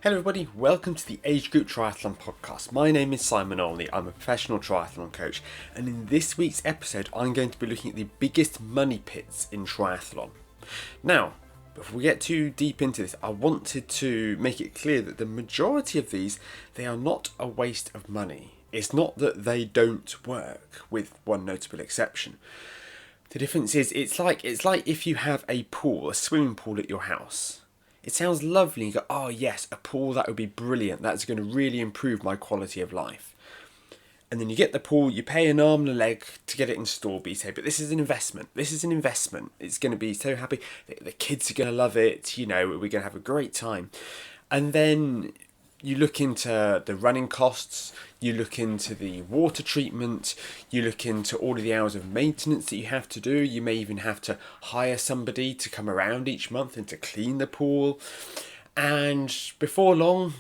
Hello everybody, welcome to the Age Group Triathlon podcast. My name is Simon Olney, I'm a professional triathlon coach, and in this week's episode I'm going to be looking at the biggest money pits in triathlon. Now, before we get too deep into this, I wanted to make it clear that the majority of these, they are not a waste of money. It's not that they don't work, with one notable exception. The difference is, it's like if you have a pool, a swimming pool at your house. It sounds lovely. You go, oh yes, a pool, that would be brilliant. That's going to really improve my quality of life. And then you get the pool, you pay an arm and a leg to get it installed, but you say, but this is an investment. This is an investment. It's going to be so happy. The kids are going to love it. You know, we're going to have a great time. And then you look into the running costs, you look into the water treatment, you look into all of the hours of maintenance that you have to do. You may even have to hire somebody to come around each month and to clean the pool. And before long,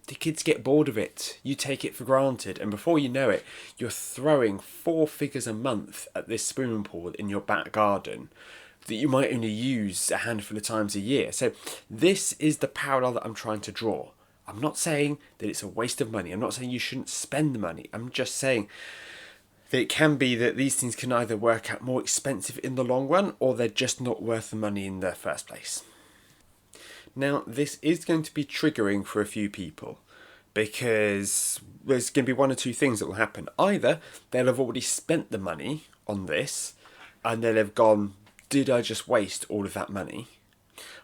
the kids get bored of it. You take it for granted. And before you know it, you're throwing 4 figures a month at this swimming pool in your back garden that you might only use a handful of times a year. So this is the parallel that I'm trying to draw. I'm not saying that it's a waste of money. I'm not saying you shouldn't spend the money. I'm just saying that it can be that these things can either work out more expensive in the long run, or they're just not worth the money in the first place. Now, this is going to be triggering for a few people, because there's going to be one or two things that will happen. Either they'll have already spent the money on this, and they'll have gone, did I just waste all of that money?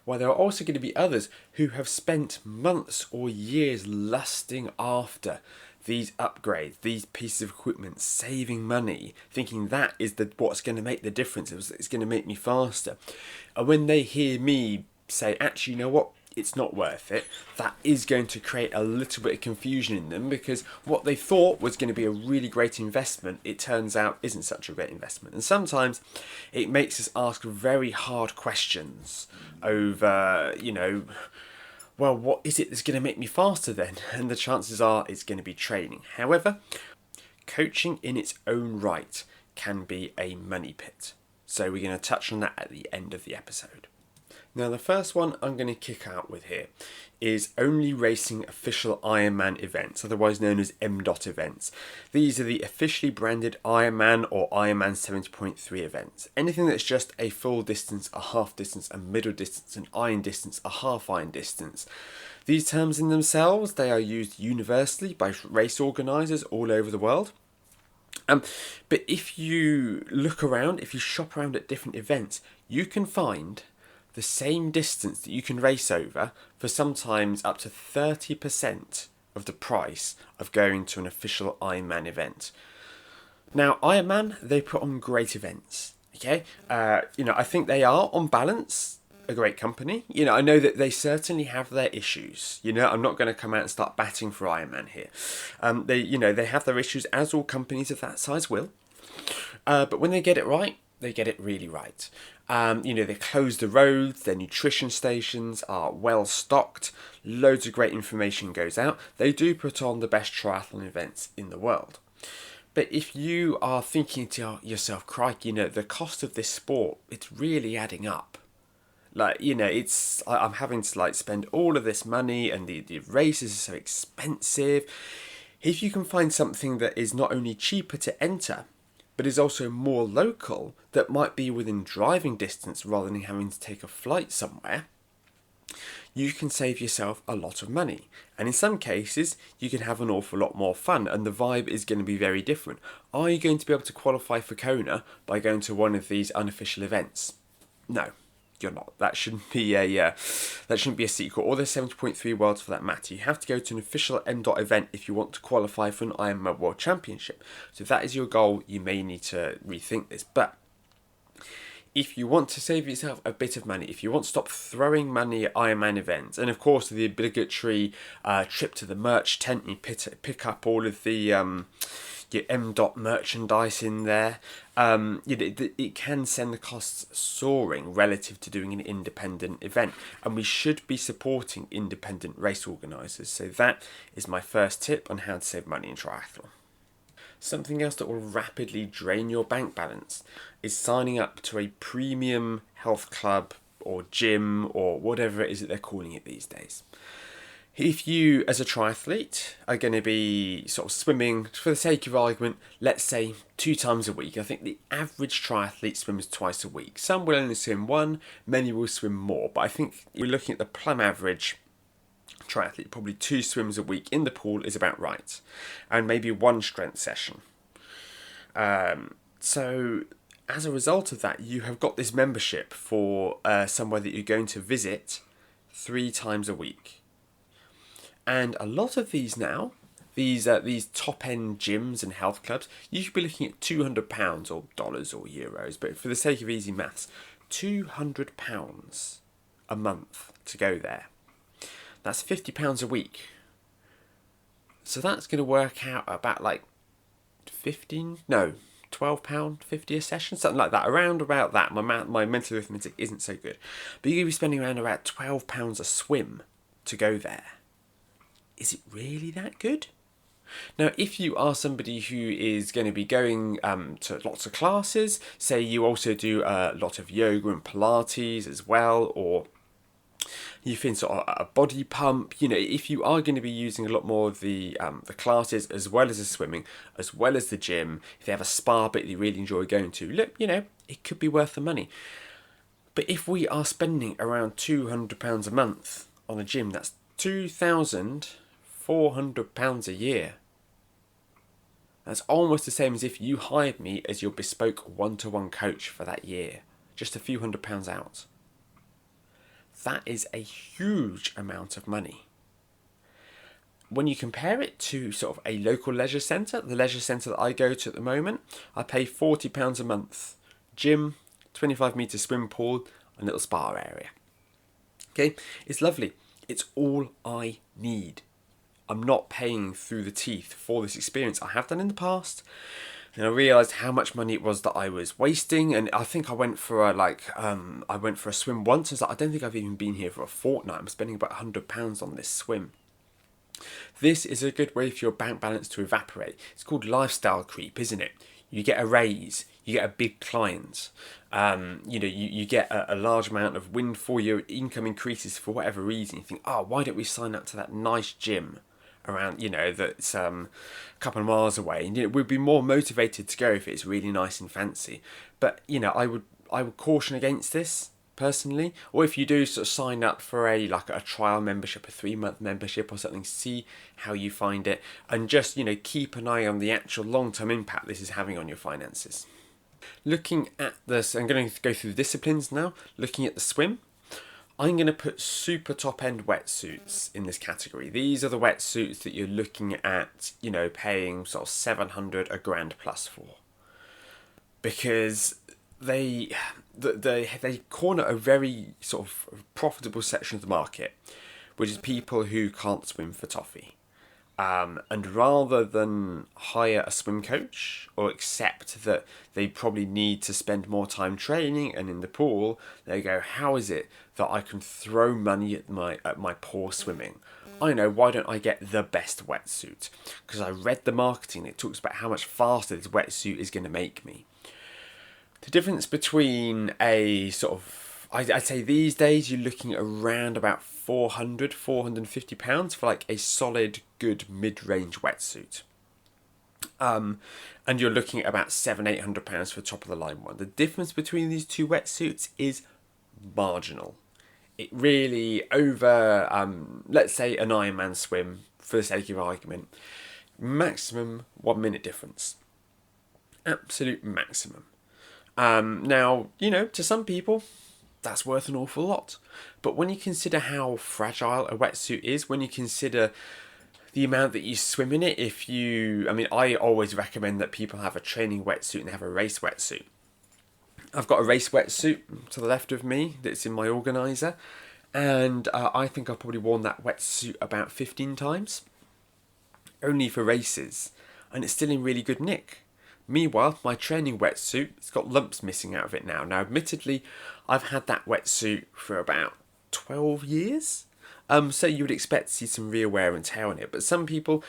While there are also going to be others who have spent months or years lusting after these upgrades, these pieces of equipment, saving money, thinking that is what's going to make the difference, it's going to make me faster. And when they hear me say, actually, you know what, it's not worth it, that is going to create a little bit of confusion in them, because what they thought was going to be a really great investment, it turns out isn't such a great investment. And sometimes it makes us ask very hard questions over, well, what is it that's going to make me faster then? And the chances are it's going to be training. However, coaching in its own right can be a money pit. So we're going to touch on that at the end of the episode. Now, the first one I'm going to kick out with here is only racing official Ironman events, otherwise known as M.DOT events. These are the officially branded Ironman or Ironman 70.3 events. Anything that's just a full distance, a half distance, a middle distance, an iron distance, a half iron distance. These terms in themselves, they are used universally by race organisers all over the world. But if you look around, if you shop around at different events, you can find the same distance that you can race over for sometimes up to 30% of the price of going to an official Ironman event. Now, Ironman, they put on great events, okay? I think they are, on balance, a great company. I know that they certainly have their issues. I'm not going to come out and start batting for Ironman here. They have their issues, as all companies of that size will. But when they get it right, they get it really right. They close the roads, their nutrition stations are well stocked, loads of great information goes out. They do put on the best triathlon events in the world. But if you are thinking to yourself, crikey, the cost of this sport, it's really adding up. I'm having to spend all of this money, and the races are so expensive. If you can find something that is not only cheaper to enter, but is also more local, that might be within driving distance rather than having to take a flight somewhere, you can save yourself a lot of money. And in some cases, you can have an awful lot more fun, and the vibe is going to be very different. Are you going to be able to qualify for Kona by going to one of these unofficial events? No, you're not. That shouldn't be a secret, or the 70.3 Worlds for that matter. You have to go to an official M.DOT event if you want to qualify for an Ironman World Championship. So if that is your goal, you may need to rethink this. But if you want to save yourself a bit of money, if you want to stop throwing money at Ironman events, and of course the obligatory trip to the merch tent, you pick up all of the your M.DOT merchandise in there, it can send the costs soaring relative to doing an independent event, and we should be supporting independent race organisers. So that is my first tip on how to save money in triathlon. Something else that will rapidly drain your bank balance is signing up to a premium health club or gym or whatever it is that they're calling it these days. If you, as a triathlete, are going to be sort of swimming, for the sake of argument, let's say 2 times a week. I think the average triathlete swims twice a week. Some will only swim one, many will swim more. But I think we're looking at the plumb average triathlete, probably 2 swims a week in the pool is about right. And maybe 1 strength session. So as a result of that, you have got this membership for somewhere that you're going to visit 3 times a week. And a lot of these now, these top end gyms and health clubs, you could be looking at £200 or dollars or euros, but for the sake of easy maths, £200 a month to go there. That's £50 a week. So that's going to work out about like £12.50 a session, something like that, around about that. My mental arithmetic isn't so good, but you're going to be spending around about £12 a swim to go there. Is it really that good? Now, if you are somebody who is going to be going to lots of classes, say you also do a lot of yoga and Pilates as well, or you think sort of a body pump, if you are going to be using a lot more of the classes as well as the swimming, as well as the gym, if they have a spa bit that you really enjoy going to, look, it could be worth the money. But if we are spending around £200 a month on a gym, that's £2,400 a year. That's almost the same as if you hired me as your bespoke one-to-one coach for that year. Just a few £100 out. That is a huge amount of money. When you compare it to sort of a local leisure centre, the leisure centre that I go to at the moment, I pay £40 a month. Gym, 25-metre swim pool, a little spa area. Okay, it's lovely. It's all I need. I'm not paying through the teeth for this experience. I have done in the past, and I realised how much money it was that I was wasting. And I think I went for a swim once. I was like, I don't think I've even been here for a fortnight. I'm spending about £100 on this swim. This is a good way for your bank balance to evaporate. It's called lifestyle creep, isn't it? You get a raise, you get a big client, you get a large amount of windfall, your income increases for whatever reason. You think, why don't we sign up to that nice gym around, that's a couple of miles away, and we'd be more motivated to go if it's really nice and fancy. But I would caution against this personally. Or if you do sort of sign up for a trial membership, a 3-month membership or something, see how you find it, and just keep an eye on the actual long-term impact this is having on your finances. Looking at this, I'm going to go through the disciplines now. Looking at the swim, I'm going to put super top-end wetsuits in this category. These are the wetsuits that you're looking at, paying sort of $700, $1,000 plus for, because they corner a very sort of profitable section of the market, which is people who can't swim for toffee. And rather than hire a swim coach or accept that they probably need to spend more time training and in the pool, they go, how is it that I can throw money at my poor swimming? I know, why don't I get the best wetsuit? Because I read the marketing, it talks about how much faster this wetsuit is going to make me. The difference between a sort of, I'd say these days you're looking at around about £450 for like a solid, good mid-range wetsuit. And you're looking at about £700-800 for top of the line one. The difference between these two wetsuits is marginal. It really, over, let's say an Ironman swim, for the sake of argument, maximum 1 minute difference. Absolute maximum. Now, to some people, that's worth an awful lot. But when you consider how fragile a wetsuit is, when you consider the amount that you swim in it, I always recommend that people have a training wetsuit and have a race wetsuit. I've got a race wetsuit to the left of me that's in my organiser, and I think I've probably worn that wetsuit about 15 times, only for races, and it's still in really good nick. Meanwhile, my training wetsuit, it's got lumps missing out of it now. Now, admittedly, I've had that wetsuit for about 12 years, So you would expect to see some real wear and tear on it. But some people,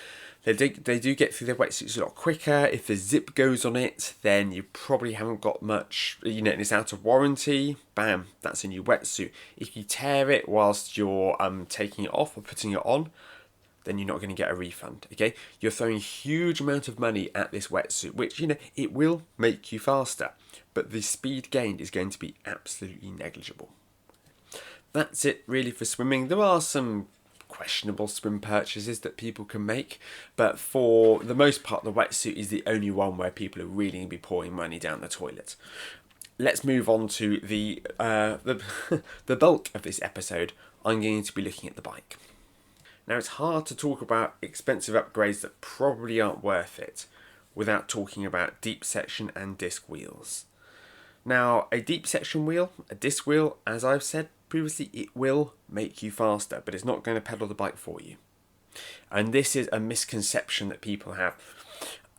they do get through their wetsuits a lot quicker. If the zip goes on it, then you probably haven't got much, and it's out of warranty. Bam, that's a new wetsuit. If you tear it whilst you're taking it off or putting it on, then you're not going to get a refund, okay? You're throwing a huge amount of money at this wetsuit, which, it will make you faster, but the speed gained is going to be absolutely negligible. That's it really for swimming. There are some questionable swim purchases that people can make, but for the most part, the wetsuit is the only one where people are really going to be pouring money down the toilet. Let's move on to the bulk of this episode. I'm going to be looking at the bike. Now, it's hard to talk about expensive upgrades that probably aren't worth it without talking about deep section and disc wheels. Now, a deep section wheel, a disc wheel, as I've said previously, it will make you faster, but it's not going to pedal the bike for you. And this is a misconception that people have.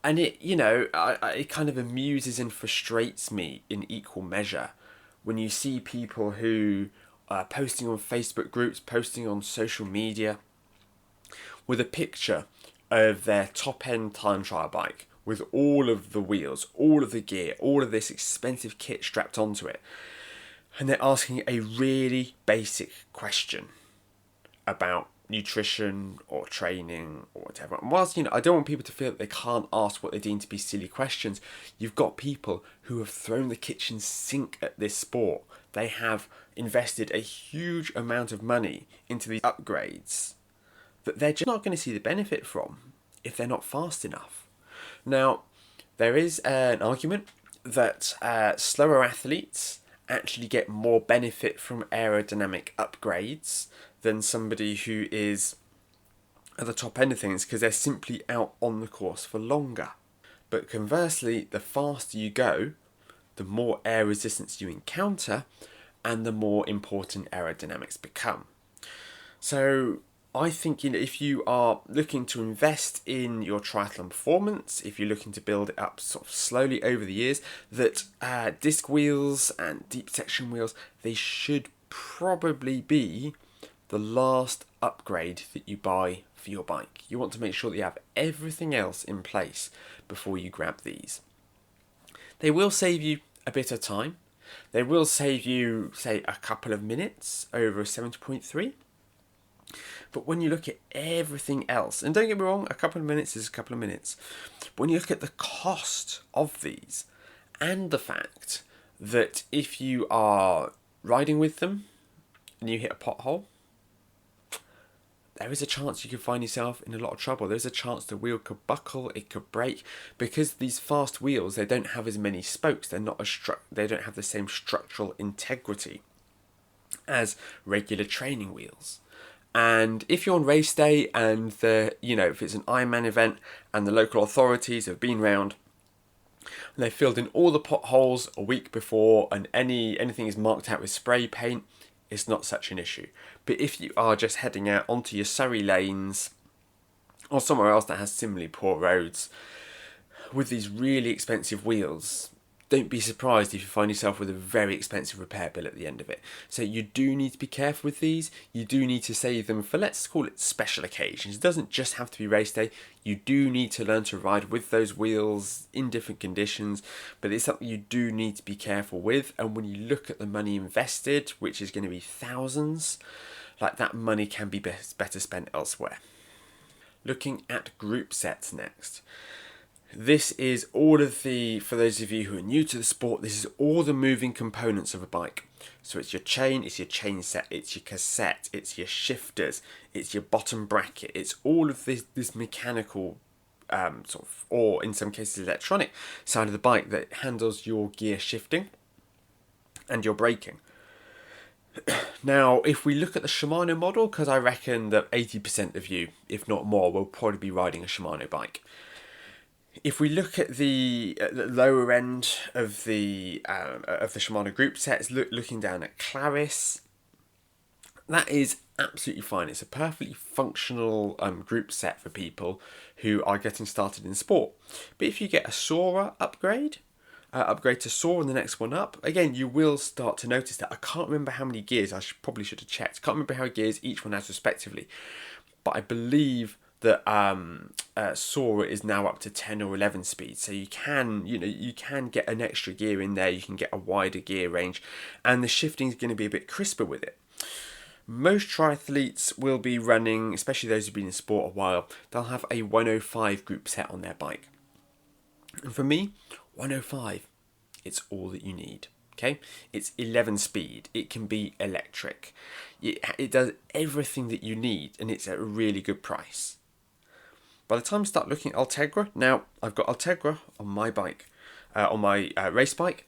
And it kind of amuses and frustrates me in equal measure when you see people who are posting on Facebook groups, posting on social media, with a picture of their top-end time trial bike with all of the wheels, all of the gear, all of this expensive kit strapped onto it. And they're asking a really basic question about nutrition or training or whatever. And whilst, I don't want people to feel that they can't ask what they deem to be silly questions, you've got people who have thrown the kitchen sink at this sport. They have invested a huge amount of money into these upgrades that they're just not going to see the benefit from if they're not fast enough. Now, there is an argument that slower athletes actually get more benefit from aerodynamic upgrades than somebody who is at the top end of things because they're simply out on the course for longer. But conversely, the faster you go, the more air resistance you encounter and the more important aerodynamics become. So I think if you are looking to invest in your triathlon performance, if you're looking to build it up sort of slowly over the years, that disc wheels and deep section wheels, they should probably be the last upgrade that you buy for your bike. You want to make sure that you have everything else in place before you grab these. They will save you a bit of time. They will save you, say, a couple of minutes over a 70.3. But when you look at everything else, and don't get me wrong, a couple of minutes is a couple of minutes. But when you look at the cost of these and the fact that if you are riding with them and you hit a pothole, there is a chance you could find yourself in a lot of trouble. There's a chance the wheel could buckle, it could break, because these fast wheels, they don't have as many spokes. They don't have the same structural integrity as regular training wheels. And if you're on race day and if it's an Ironman event and the local authorities have been round and they've filled in all the potholes a week before and anything is marked out with spray paint, it's not such an issue. But if you are just heading out onto your Surrey lanes or somewhere else that has similarly poor roads with these really expensive wheels, don't be surprised if you find yourself with a very expensive repair bill at the end of it. So you do need to be careful with these. You do need to save them for, let's call it, special occasions. It doesn't just have to be race day. You do need to learn to ride with those wheels in different conditions, but it's something you do need to be careful with. And when you look at the money invested, which is going to be thousands, like that money can be better spent elsewhere. Looking at group sets next. This is all of for those of you who are new to the sport, this is all the moving components of a bike. So it's your chain, it's your chain set, it's your cassette, it's your shifters, it's your bottom bracket, it's all of this mechanical, or in some cases electronic side of the bike that handles your gear shifting and your braking. Now, if we look at the Shimano model, because I reckon that 80% of you, if not more, will probably be riding a Shimano bike. If we look at the lower end of the Shimano group sets, looking down at Claris, that is absolutely fine. It's a perfectly functional group set for people who are getting started in sport. But if you get a Sora upgrade, upgrade to Soar and the next one up, again, you will start to notice that. I can't remember how many gears, probably should have checked. Can't remember how many gears each one has respectively. But I believe that Soar is now up to 10 or 11 speed, so you can get an extra gear in there, you can get a wider gear range, and the shifting is going to be a bit crisper with it. Most triathletes will be running, especially those who've been in sport a while, they'll have a 105 group set on their bike. And for me, 105, it's all that you need. Okay, it's 11 speed. It can be electric. It does everything that you need, and it's at a really good price. By the time I start looking at Ultegra, now I've got Ultegra on my bike, on my race bike.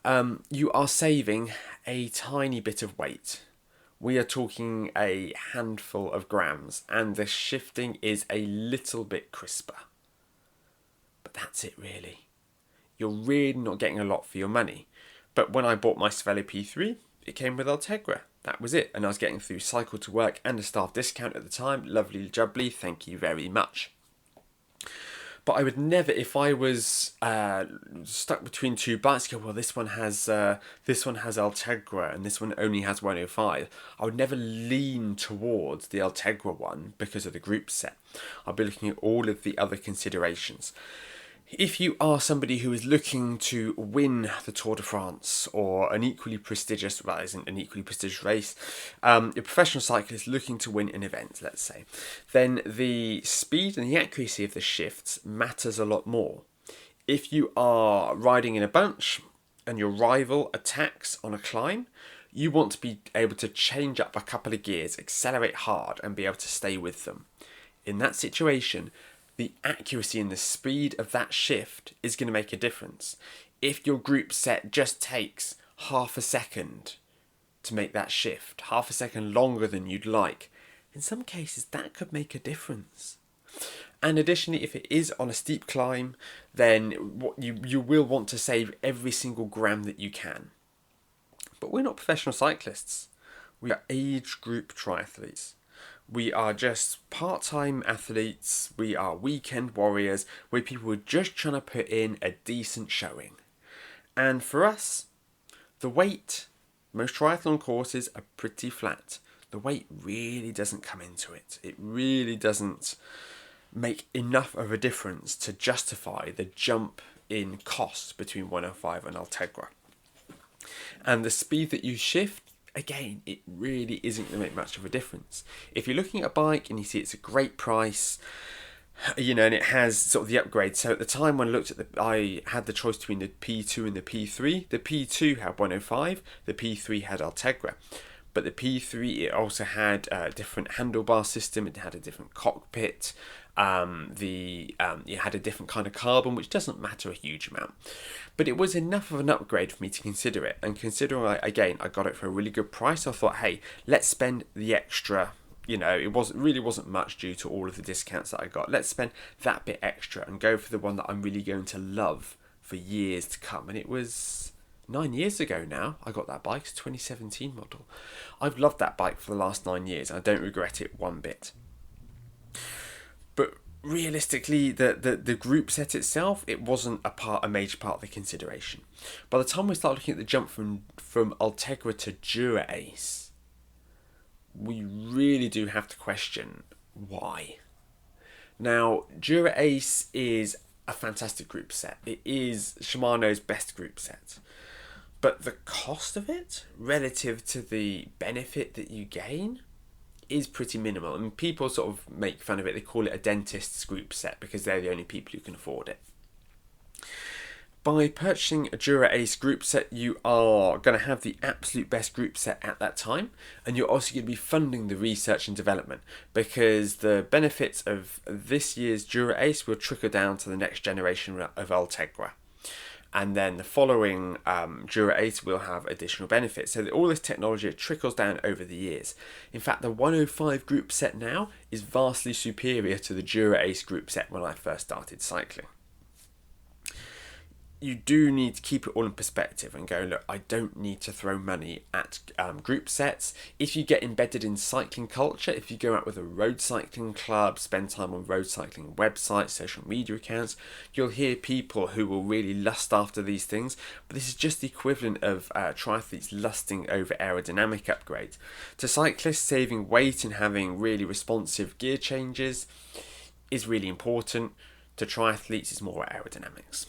You are saving a tiny bit of weight. We are talking a handful of grams, and the shifting is a little bit crisper. But that's it, really. You're really not getting a lot for your money. But when I bought my Cervelo P3, it came with Ultegra. That was it. And I was getting through Cycle to Work and a staff discount at the time. Lovely jubbly, thank you very much. But I would never, if I was stuck between two bikes, go, well, this one has Ultegra and this one only has 105. I would never lean towards the Ultegra one because of the group set. I'd be looking at all of the other considerations. If you are somebody who is looking to win the Tour de France or an equally prestigious, well, it isn't an equally prestigious race, a professional cyclist looking to win an event, let's say, then the speed and the accuracy of the shifts matters a lot more. If you are riding in a bunch and your rival attacks on a climb, you want to be able to change up a couple of gears, accelerate hard, and be able to stay with them. In that situation, the accuracy and the speed of that shift is going to make a difference. If your group set just takes half a second to make that shift, half a second longer than you'd like, in some cases that could make a difference. And additionally, if it is on a steep climb, then you will want to save every single gram that you can. But we're not professional cyclists. We are age group triathletes. We are just part-time athletes, we are weekend warriors, where people are just trying to put in a decent showing. And for us, the weight, most triathlon courses are pretty flat. The weight really doesn't come into it. It really doesn't make enough of a difference to justify the jump in cost between 105 and Ultegra. And the speed that you shift, again, it really isn't going to make much of a difference. If you're looking at a bike and you see it's a great price, and it has sort of the upgrade. So at the time when I looked at I had the choice between the P2 and the P3. The P2 had 105, the P3 had Ultegra. But the P3, it also had a different handlebar system, it had a different cockpit, it had a different kind of carbon, which doesn't matter a huge amount. But it was enough of an upgrade for me to consider it. And considering, again, I got it for a really good price, I thought, hey, let's spend the extra. It wasn't much due to all of the discounts that I got. Let's spend that bit extra and go for the one that I'm really going to love for years to come. And it was 9 years ago now. I got that bike. It's a 2017 model. I've loved that bike for the last 9 years. I don't regret it one bit. But realistically, the group set itself, it wasn't a major part of the consideration. By the time we start looking at the jump from Ultegra to Dura Ace, we really do have to question why. Now, Dura Ace is a fantastic group set. It is Shimano's best group set. But the cost of it, relative to the benefit that you gain, is pretty minimal. And people sort of make fun of it. They call it a dentist's group set because they're the only people who can afford it. By purchasing a Dura Ace group set, you are going to have the absolute best group set at that time, and you're also going to be funding the research and development, because the benefits of this year's Dura Ace will trickle down to the next generation of Ultegra. And then the following Dura Ace will have additional benefits. So that all this technology trickles down over the years. In fact, the 105 group set now is vastly superior to the Dura Ace group set when I first started cycling. you do need to keep it all in perspective and go, look, I don't need to throw money at group sets. If you get embedded in cycling culture, if you go out with a road cycling club, spend time on road cycling websites, social media accounts, you'll hear people who will really lust after these things. But this is just the equivalent of triathletes lusting over aerodynamic upgrades. To cyclists, saving weight and having really responsive gear changes is really important. To triathletes, it's more aerodynamics.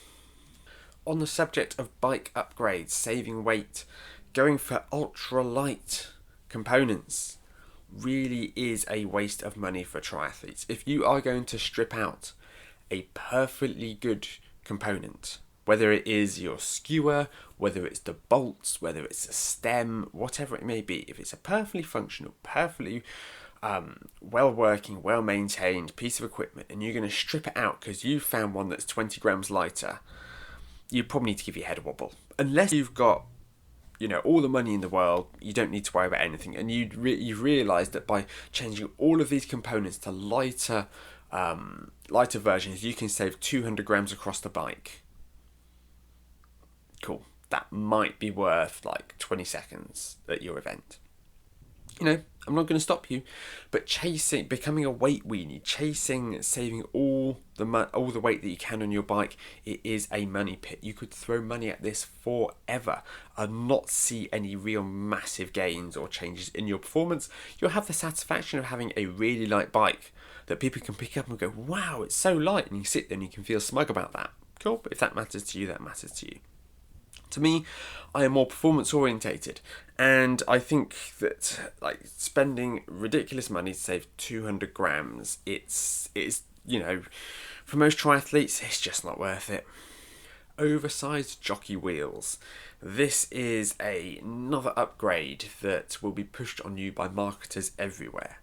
On the subject of bike upgrades, saving weight, going for ultra light components really is a waste of money for triathletes. If you are going to strip out a perfectly good component, whether it is your skewer, whether it's the bolts, whether it's a stem, whatever it may be, if it's a perfectly functional, perfectly well working, well maintained piece of equipment, and you're going to strip it out because you found one that's 20 grams lighter, you probably need to give your head a wobble. Unless you've got, all the money in the world, you don't need to worry about anything. And you've realised that by changing all of these components to lighter versions, you can save 200 grams across the bike. Cool. That might be worth like 20 seconds at your event. I'm not going to stop you, but becoming a weight weenie, saving all the weight that you can on your bike, it is a money pit. You could throw money at this forever and not see any real massive gains or changes in your performance. You'll have the satisfaction of having a really light bike that people can pick up and go, wow, it's so light, and you sit there and you can feel smug about that. Cool, but if that matters to you, that matters to you. To me, I am more performance orientated, and I think that spending ridiculous money to save 200 grams, it's for most triathletes, it's just not worth it. Oversized jockey wheels. This is another upgrade that will be pushed on you by marketers everywhere.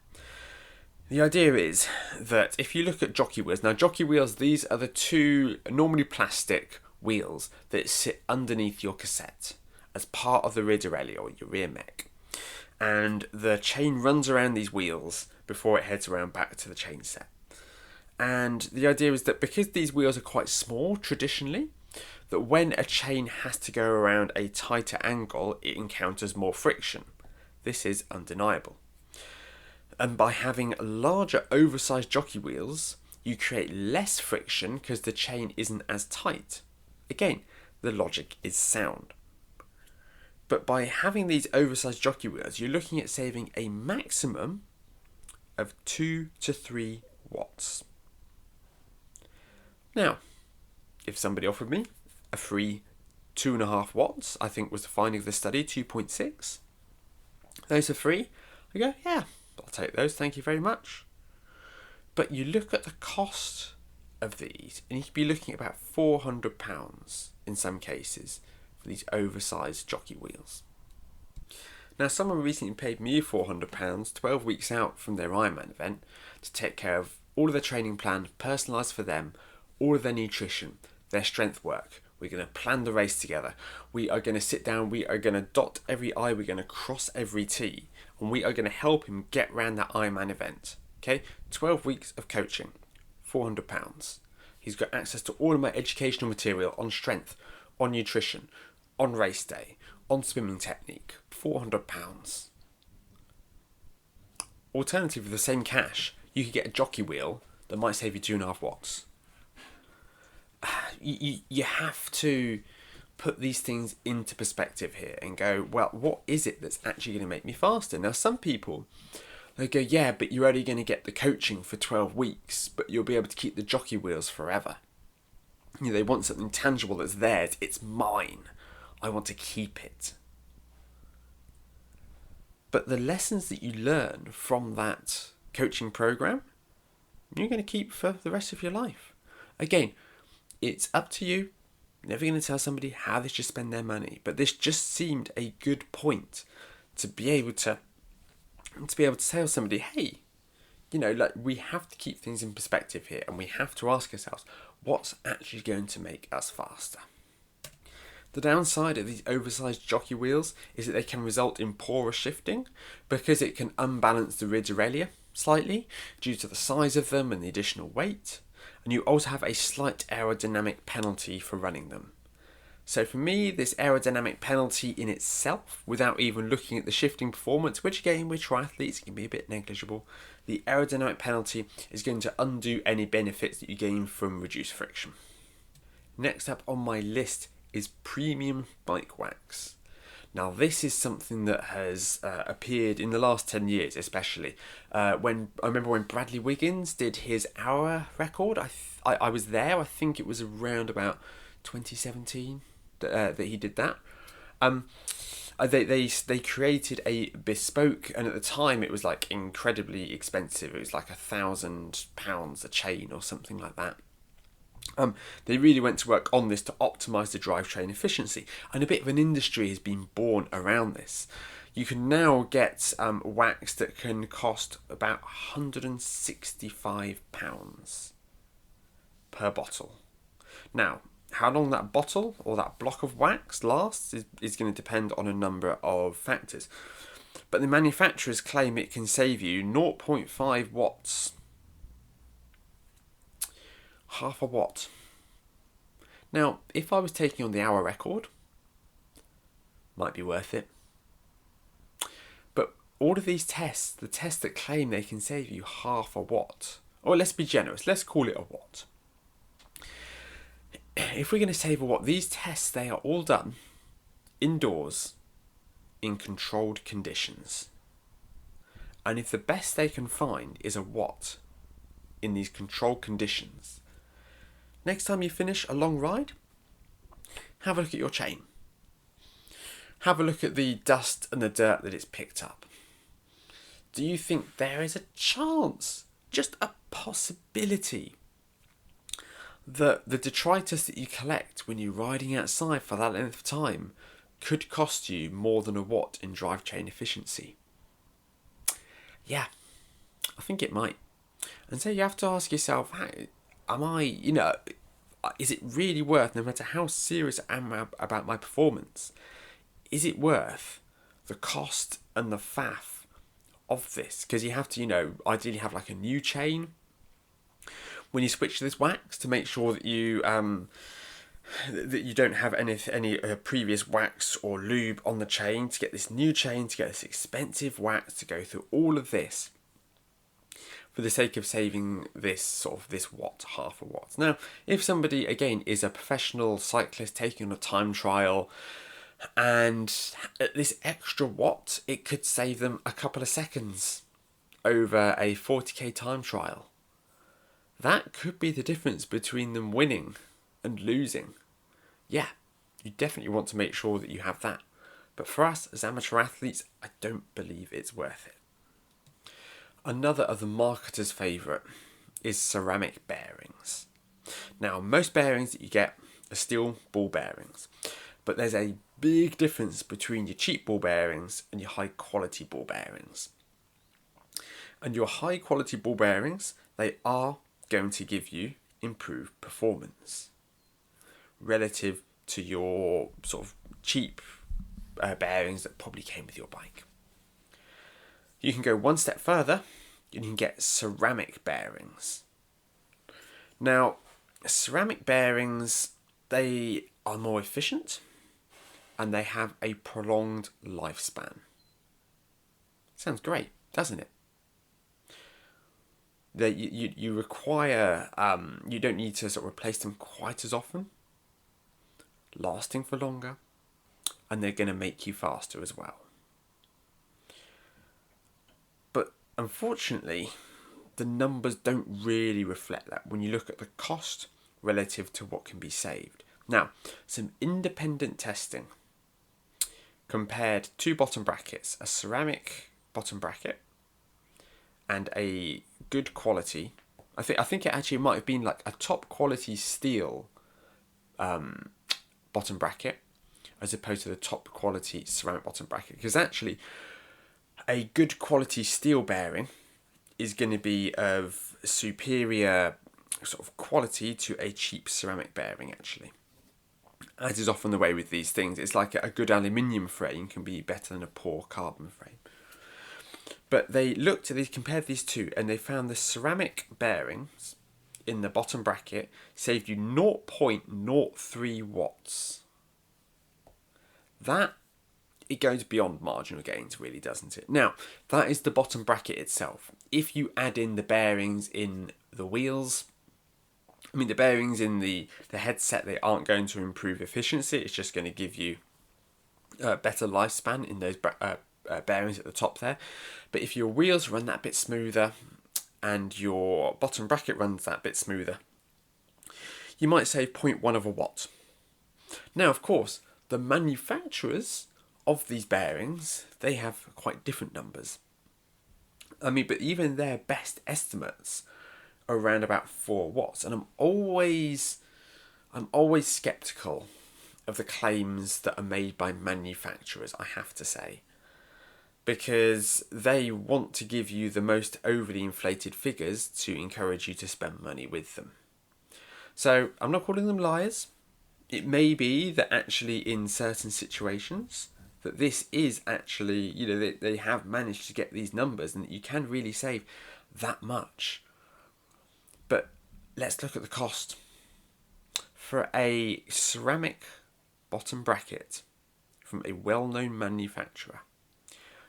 The idea is that if you look at jockey wheels, these are the two normally plastic wheels that sit underneath your cassette as part of the rear derailleur or your rear mech, and the chain runs around these wheels before it heads around back to the chain set. And the idea is that because these wheels are quite small traditionally, that when a chain has to go around a tighter angle, it encounters more friction. This is undeniable. And by having larger oversized jockey wheels, you create less friction because the chain isn't as tight. Again, the logic is sound. But by having these oversized jockey wheels, you're looking at saving a maximum of 2 to 3 watts. Now, if somebody offered me a free 2.5 watts, I think was the finding of the study, 2.6, those are free, I go, yeah, I'll take those, thank you very much. But you look at the cost of these, and you could be looking at about £400 in some cases for these oversized jockey wheels. Now, someone recently paid me £400 12 weeks out from their Ironman event to take care of all of their training plan, personalised for them, all of their nutrition, their strength work. We're going to plan the race together. We are going to sit down, we are going to dot every I, we're going to cross every T, and we are going to help him get around that Ironman event. Okay, 12 weeks of coaching, £400. He's got access to all of my educational material on strength, on nutrition, on race day, on swimming technique, £400. Alternatively, for the same cash, you could get a jockey wheel that might save you 2.5 watts. You have to put these things into perspective here and go, well, what is it that's actually going to make me faster? Now, some people, they go, yeah, but you're only going to get the coaching for 12 weeks, but you'll be able to keep the jockey wheels forever. They want something tangible that's theirs. It's mine. I want to keep it. But the lessons that you learn from that coaching program, you're going to keep for the rest of your life. Again, it's up to you. Never going to tell somebody how they should spend their money, but this just seemed a good point to be able to tell somebody, hey, we have to keep things in perspective here, and we have to ask ourselves, what's actually going to make us faster? The downside of these oversized jockey wheels is that they can result in poorer shifting because it can unbalance the rear derailleur slightly due to the size of them and the additional weight. And you also have a slight aerodynamic penalty for running them. So for me, this aerodynamic penalty in itself, without even looking at the shifting performance, which again with triathletes can be a bit negligible, the aerodynamic penalty is going to undo any benefits that you gain from reduced friction. Next up on my list is premium bike wax. Now this is something that has appeared in the last 10 years especially. I remember when Bradley Wiggins did his hour record, I was there, I think it was around about 2017 that he did that. They created a bespoke, and at the time it was like incredibly expensive. It was like £1,000 a chain or something like that. They really went to work on this to optimise the drivetrain efficiency, and a bit of an industry has been born around this. You can now get wax that can cost about £165 per bottle. Now, how long that bottle or that block of wax lasts is going to depend on a number of factors. But the manufacturers claim it can save you 0.5 watts. Half a watt. Now, if I was taking on the hour record, might be worth it. But all of these tests, the tests that claim they can save you half a watt, or let's be generous, let's call it a watt. If we're going to save a watt, these tests, they are all done indoors in controlled conditions. And if the best they can find is a watt in these controlled conditions, next time you finish a long ride, have a look at your chain. Have a look at the dust and the dirt that it's picked up. Do you think there is a chance, just a possibility, that the detritus that you collect when you're riding outside for that length of time could cost you more than a watt in drivetrain efficiency? Yeah, I think it might. And so you have to ask yourself, is it really worth, no matter how serious I am about my performance, is it worth the cost and the faff of this? Because you have to, ideally have like a new chain when you switch to this wax to make sure that you don't have any previous wax or lube on the chain, to get this new chain, to get this expensive wax, to go through all of this for the sake of saving this watt, half a watt. Now, if somebody, again, is a professional cyclist taking on a time trial, and at this extra watt, it could save them a couple of seconds over a 40k time trial. That could be the difference between them winning and losing. Yeah, you definitely want to make sure that you have that. But for us as amateur athletes, I don't believe it's worth it. Another of the marketer's favourite is ceramic bearings. Now, most bearings that you get are steel ball bearings, but there's a big difference between your cheap ball bearings and your high quality ball bearings. And your high quality ball bearings, they are going to give you improved performance relative to your sort of cheap bearings that probably came with your bike. You can go one step further, you can get ceramic bearings. Now, ceramic bearings, they are more efficient and they have a prolonged lifespan. Sounds great, doesn't it? That you require, you don't need to sort of replace them quite as often, lasting for longer, and they're going to make you faster as well. But unfortunately, the numbers don't really reflect that when you look at the cost relative to what can be saved. Now, some independent testing compared two bottom brackets, a ceramic bottom bracket and a good quality, I think it actually might have been like a top quality steel bottom bracket as opposed to the top quality ceramic bottom bracket, because actually a good quality steel bearing is going to be of superior sort of quality to a cheap ceramic bearing, actually. As is often the way with these things, it's like a good aluminium frame can be better than a poor carbon frame. But they compared these two, and they found the ceramic bearings in the bottom bracket saved you 0.03 watts that, it goes beyond marginal gains, really, doesn't it? Now, that is the bottom bracket itself. If you add in the bearings in the wheels, the bearings in the headset, they aren't going to improve efficiency. It's just going to give you a better lifespan in those bearings at the top there. But if your wheels run that bit smoother and your bottom bracket runs that bit smoother, you might save 0.1 of a watt. Now, of course, the manufacturers of these bearings, they have quite different numbers. But even their best estimates are around about 4 watts. And I'm always skeptical of the claims that are made by manufacturers, I have to say. Because they want to give you the most overly inflated figures to encourage you to spend money with them. So I'm not calling them liars. It may be that actually in certain situations that this is actually, they have managed to get these numbers and that you can really save that much. But let's look at the cost. For a ceramic bottom bracket from a well-known manufacturer,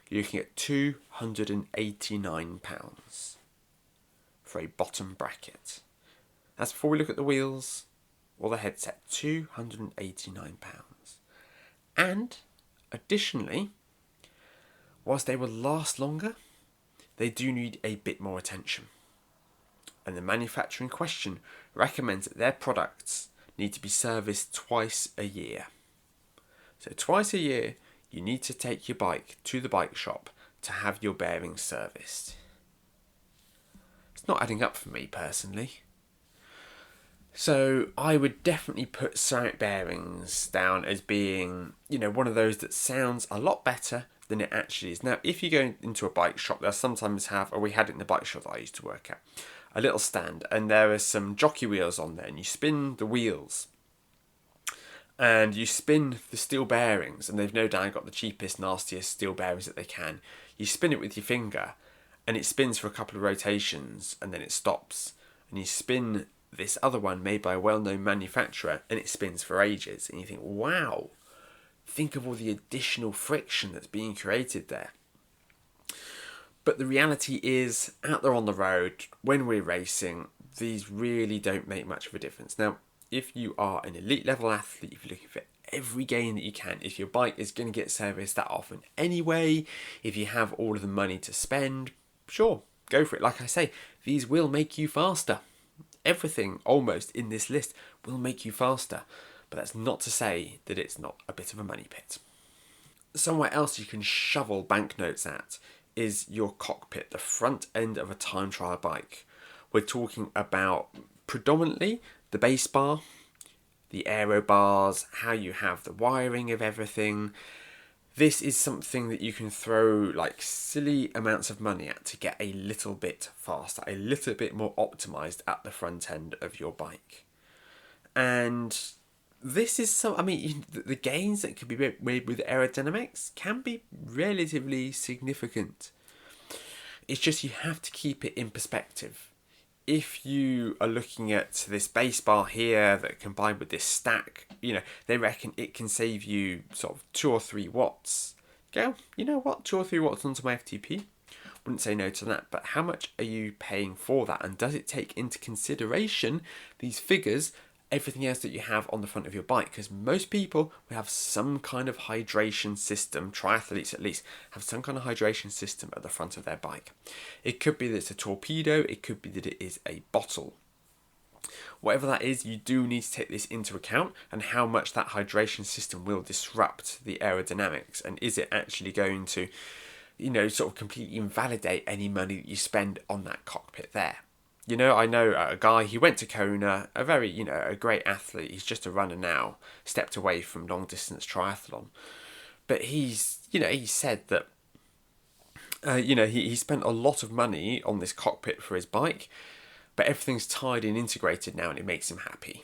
you're looking at £289 for a bottom bracket. That's before we look at the wheels or the headset. £289. And additionally, whilst they will last longer, they do need a bit more attention. And the manufacturer in question recommends that their products need to be serviced twice a year. So twice a year, you need to take your bike to the bike shop to have your bearings serviced. It's not adding up for me personally. So I would definitely put ceramic bearings down as being, one of those that sounds a lot better than it actually is. Now, if you go into a bike shop, they'll sometimes have, or we had it in the bike shop that I used to work at, a little stand, and there are some jockey wheels on there, and you spin the wheels, and you spin the steel bearings, and they've no doubt got the cheapest, nastiest steel bearings that they can. You spin it with your finger, and it spins for a couple of rotations, and then it stops, and you spin this other one made by a well-known manufacturer, and it spins for ages, and you think, wow, think of all the additional friction that's being created there. But the reality is, out there on the road, when we're racing, these really don't make much of a difference. Now, if you are an elite level athlete, if you're looking for every gain that you can, if your bike is going to get serviced that often anyway, if you have all of the money to spend, sure, go for it. Like I say, these will make you faster. Everything almost in this list will make you faster. But that's not to say that it's not a bit of a money pit. Somewhere else you can shovel banknotes at is your cockpit, the front end of a time trial bike. We're talking about predominantly the base bar, the aero bars, how you have the wiring of everything. This is something that you can throw like silly amounts of money at to get a little bit faster, a little bit more optimized at the front end of your bike. And this is the gains that can be made with aerodynamics can be relatively significant. It's just you have to keep it in perspective. If you are looking at this base bar here that combined with this stack, they reckon it can save you sort of 2 or 3 watts. Go, 2 or 3 watts onto my FTP? Wouldn't say no to that, but how much are you paying for that? And does it take into consideration these figures, everything else that you have on the front of your bike? Because most people will have some kind of hydration system, triathletes at least, have some kind of hydration system at the front of their bike. It could be that it's a torpedo, it could be that it is a bottle. Whatever that is, you do need to take this into account and how much that hydration system will disrupt the aerodynamics, and is it actually going to, sort of completely invalidate any money that you spend on that cockpit there. I know a guy, he went to Kona, a very, a great athlete. He's just a runner now, stepped away from long distance triathlon. But he said that, he spent a lot of money on this cockpit for his bike, but everything's tied and integrated now and it makes him happy.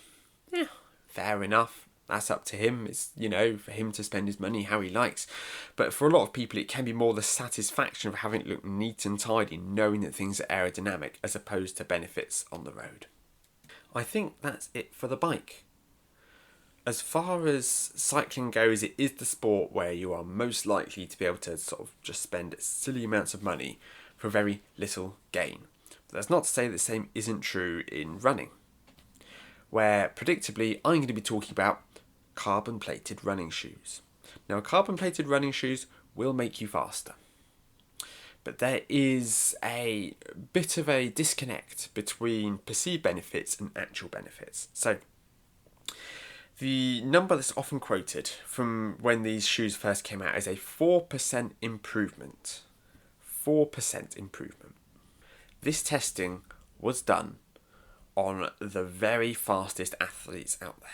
Yeah, fair enough. That's up to him. It's, for him to spend his money how he likes. But for a lot of people, it can be more the satisfaction of having it look neat and tidy, knowing that things are aerodynamic, as opposed to benefits on the road. I think that's it for the bike. as far as cycling goes, it is the sport where you are most likely to be able to sort of just spend silly amounts of money for very little gain. But that's not to say the same isn't true in running, where predictably I'm going to be talking about carbon plated running shoes. Now, carbon plated running shoes will make you faster, but there is a bit of a disconnect between perceived benefits and actual benefits. So the number that's often quoted from when these shoes first came out is a 4% improvement. 4% improvement. This testing was done on the very fastest athletes out there.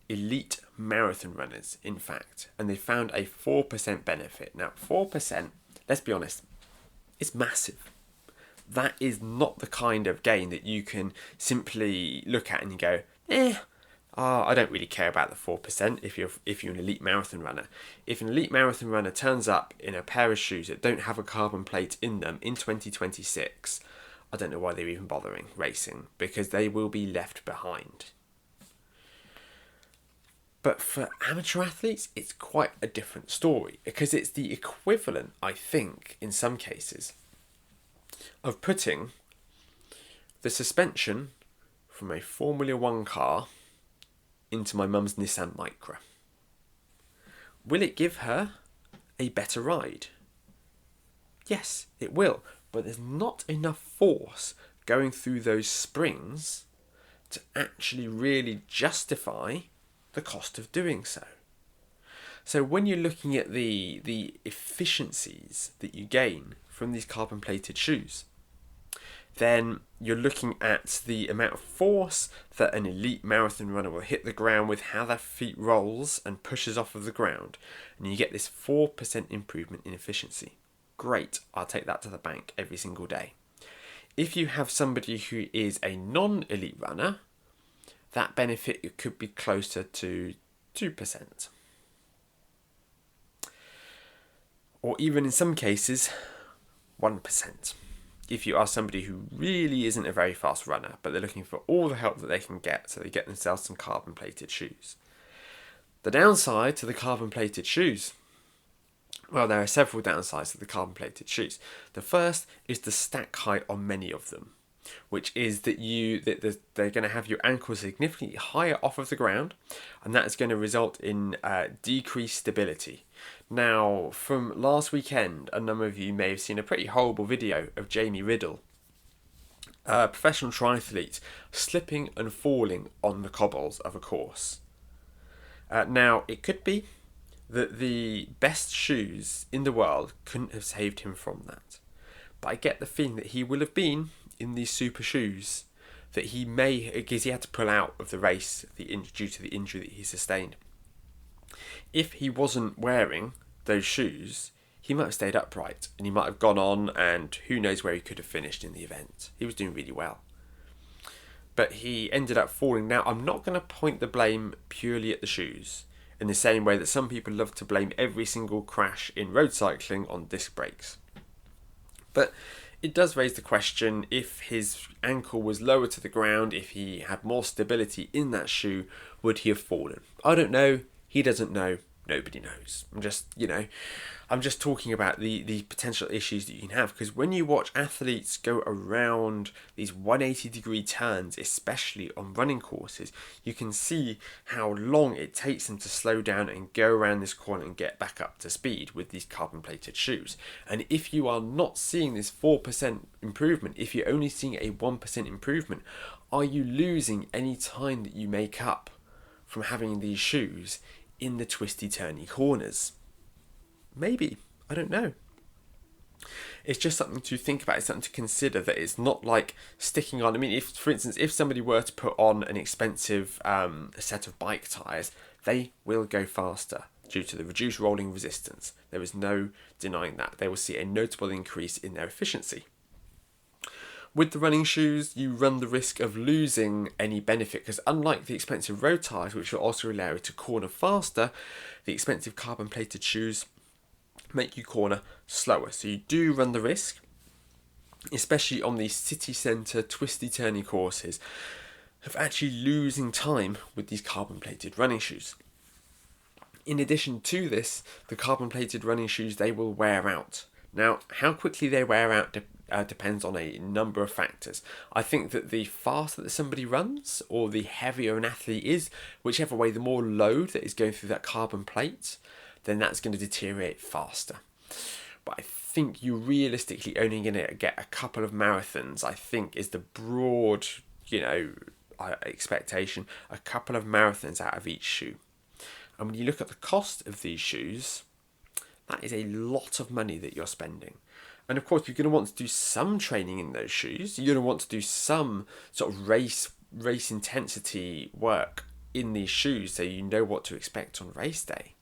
Elite marathon runners, in fact, and they found a 4% benefit. Now, 4%, let's be honest, it's massive. That is not the kind of gain that you can simply look at and you go, I don't really care about the 4% if you're an elite marathon runner. If an elite marathon runner turns up in a pair of shoes that don't have a carbon plate in them in 2026, I don't know why they're even bothering racing, because they will be left behind. But for amateur athletes, it's quite a different story, because it's the equivalent, I think, in some cases, of putting the suspension from a Formula One car into my mum's Nissan Micra. Will it give her a better ride? Yes, it will, but there's not enough force going through those springs to actually really justify the cost of doing so. So when you're looking at the efficiencies that you gain from these carbon plated shoes, then you're looking at the amount of force that an elite marathon runner will hit the ground with, how their feet rolls and pushes off of the ground, and you get this 4% improvement in efficiency. Great, I'll take that to the bank every single day. If you have somebody who is a non-elite runner, that benefit could be closer to 2%. Or even in some cases, 1%. If you are somebody who really isn't a very fast runner, but they're looking for all the help that they can get, so they get themselves some carbon plated shoes. The downside to the carbon plated shoes, well, there are several downsides to the carbon plated shoes. The first is the stack height on many of them, which is that they're going to have your ankles significantly higher off of the ground, and that is going to result in decreased stability. Now, from last weekend, a number of you may have seen a pretty horrible video of Jamie Riddle, a professional triathlete, slipping and falling on the cobbles of a course. Now, it could be that the best shoes in the world couldn't have saved him from that. But I get the feeling that he will have been in these super shoes that he may, because he had to pull out of the race due to the injury that he sustained. If he wasn't wearing those shoes, he might have stayed upright and he might have gone on, and who knows where he could have finished in the event. He was doing really well. But he ended up falling. Now, I'm not going to point the blame purely at the shoes, in the same way that some people love to blame every single crash in road cycling on disc brakes. But it does raise the question, if his ankle was lower to the ground, if he had more stability in that shoe, would he have fallen? I don't know. He doesn't know. Nobody knows. I'm just talking about the potential issues that you can have, because when you watch athletes go around these 180-degree turns, especially on running courses, you can see how long it takes them to slow down and go around this corner and get back up to speed with these carbon-plated shoes. And if you are not seeing this 4% improvement, if you're only seeing a 1% improvement, are you losing any time that you make up from having these shoes in the twisty turny corners? Maybe, I don't know. It's just something to think about. It's something to consider, that it's not like sticking on. I mean, if, for instance, if somebody were to put on an expensive set of bike tyres, they will go faster due to the reduced rolling resistance. There is no denying that. They will see a notable increase in their efficiency. With the running shoes, you run the risk of losing any benefit, because unlike the expensive road tyres, which will also allow you to corner faster, the expensive carbon-plated shoes make you corner slower. So you do run the risk, especially on these city centre twisty-turny courses, of actually losing time with these carbon plated running shoes. In addition to this, the carbon plated running shoes, they will wear out. Now, how quickly they wear out depends on a number of factors. I think that the faster that somebody runs, or the heavier an athlete is, whichever way, the more load that is going through that carbon plate, then that's going to deteriorate faster. But I think you're realistically only going to get a couple of marathons, I think, is the broad, expectation. A couple of marathons out of each shoe. And when you look at the cost of these shoes, that is a lot of money that you're spending. And of course, you're going to want to do some training in those shoes. You're going to want to do some sort of race intensity work in these shoes so you know what to expect on race day.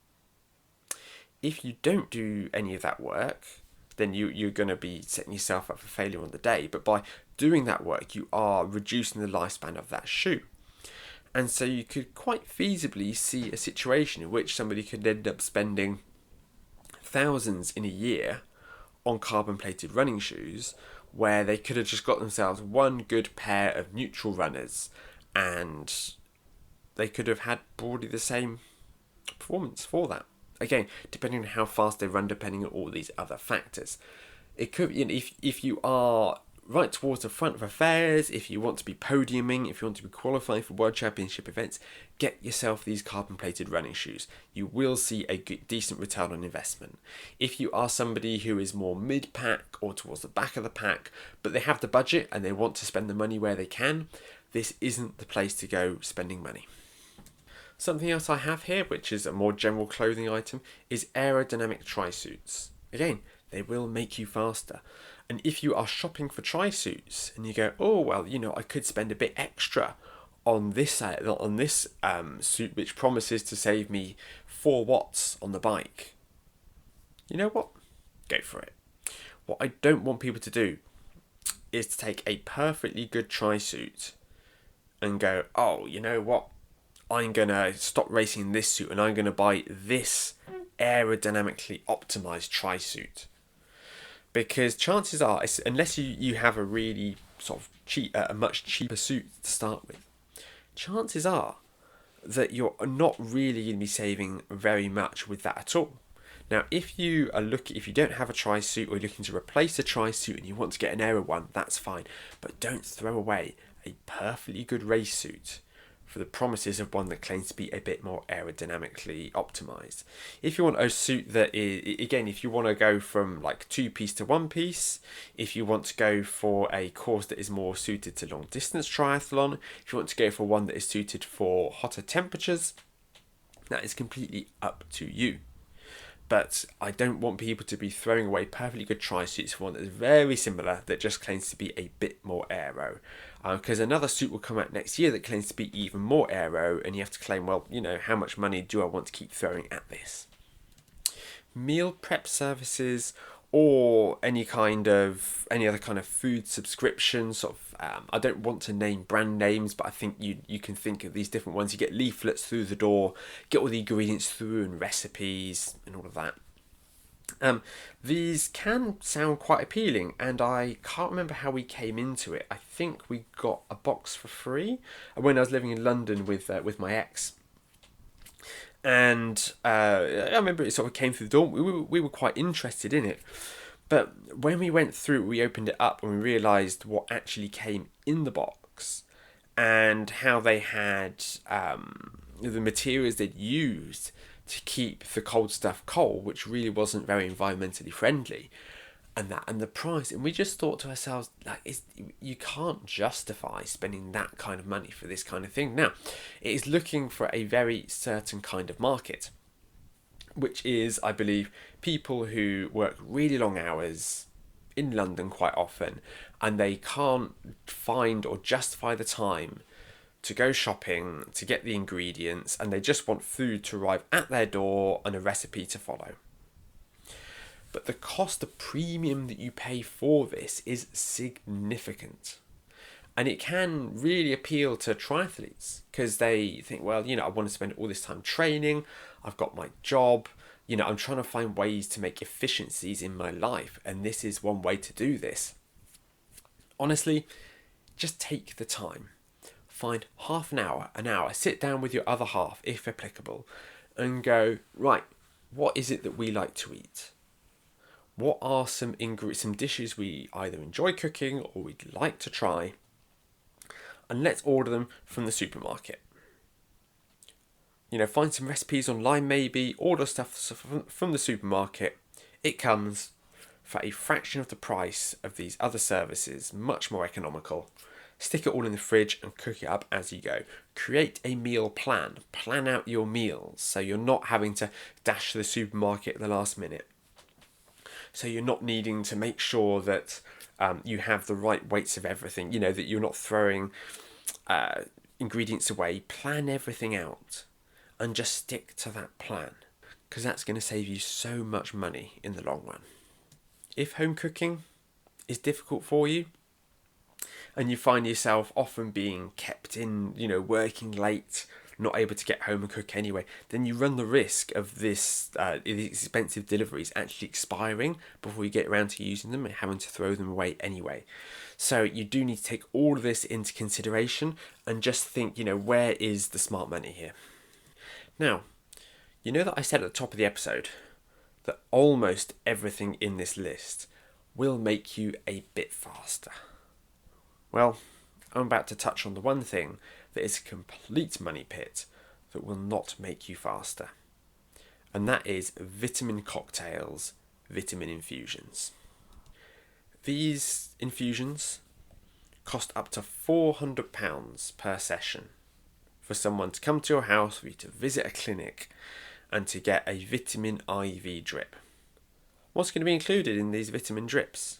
If you don't do any of that work, then you're going to be setting yourself up for failure on the day. But by doing that work, you are reducing the lifespan of that shoe. And so you could quite feasibly see a situation in which somebody could end up spending thousands in a year on carbon plated running shoes, where they could have just got themselves one good pair of neutral runners and they could have had broadly the same performance for that. Again, depending on how fast they run, depending on all these other factors. It could, if you are right towards the front of affairs, if you want to be podiuming, if you want to be qualifying for World Championship events, get yourself these carbon plated running shoes. You will see a decent return on investment. If you are somebody who is more mid-pack or towards the back of the pack, but they have the budget and they want to spend the money where they can, this isn't the place to go spending money. Something else I have here, which is a more general clothing item, is aerodynamic tri-suits. Again, they will make you faster. And if you are shopping for tri-suits and you go, oh, well, I could spend a bit extra on this suit, which promises to save me 4 watts on the bike. You know what? Go for it. What I don't want people to do is to take a perfectly good tri-suit and go, oh, you know what? I'm going to stop racing this suit and I'm going to buy this aerodynamically optimized tri-suit. Because chances are, unless you have a really sort of a much cheaper suit to start with, chances are that you're not really going to be saving very much with that at all. Now, if you don't have a tri-suit or you're looking to replace a tri-suit and you want to get an aero one, that's fine. But don't throw away a perfectly good race suit for the promises of one that claims to be a bit more aerodynamically optimized. If you want a suit that is, again, if you want to go from like 2-piece to 1-piece, if you want to go for a course that is more suited to long distance triathlon, if you want to go for one that is suited for hotter temperatures, that is completely up to you. But I don't want people to be throwing away perfectly good tri-suits for one that is very similar, that just claims to be a bit more aero. Because another suit will come out next year that claims to be even more aero, and you have to claim, well, how much money do I want to keep throwing at this? Meal prep services or any other kind of food subscription, I don't want to name brand names, but I think you can think of these different ones. You get leaflets through the door, get all the ingredients through and recipes and all of that. These can sound quite appealing, and I can't remember how we came into it. I think we got a box for free when I was living in London with my ex. And I remember it sort of came through the door. We were quite interested in it. But when we went through, we opened it up and we realised what actually came in the box and how they had the materials they'd used to keep the cold stuff cold, which really wasn't very environmentally friendly. And the price, and we just thought to ourselves, you can't justify spending that kind of money for this kind of thing. Now, it is looking for a very certain kind of market, which is, I believe, people who work really long hours in London quite often, and they can't find or justify the time to go shopping, to get the ingredients, and they just want food to arrive at their door and a recipe to follow. But the cost, the premium that you pay for this is significant. And it can really appeal to triathletes because they think, well, I want to spend all this time training. I've got my job. I'm trying to find ways to make efficiencies in my life. And this is one way to do this. Honestly, just take the time. find half an hour, sit down with your other half, if applicable, and go, right, what is it that we like to eat? What are some dishes we either enjoy cooking or we'd like to try? And let's order them from the supermarket. Find some recipes online maybe, order stuff from the supermarket. It comes for a fraction of the price of these other services, much more economical. Stick it all in the fridge and cook it up as you go. Create a meal plan. Plan out your meals so you're not having to dash to the supermarket at the last minute. So you're not needing to make sure that you have the right weights of everything, that you're not throwing ingredients away. Plan everything out and just stick to that plan, because that's going to save you so much money in the long run. If home cooking is difficult for you, and you find yourself often being kept in, working late, not able to get home and cook anyway, then you run the risk of these expensive deliveries actually expiring before you get around to using them and having to throw them away anyway. So you do need to take all of this into consideration and just think, where is the smart money here? Now, that I said at the top of the episode that almost everything in this list will make you a bit faster. Well, I'm about to touch on the one thing that is a complete money pit that will not make you faster. And that is vitamin cocktails, vitamin infusions. These infusions cost up to £400 per session for someone to come to your house, for you to visit a clinic and to get a vitamin IV drip. What's going to be included in these vitamin drips?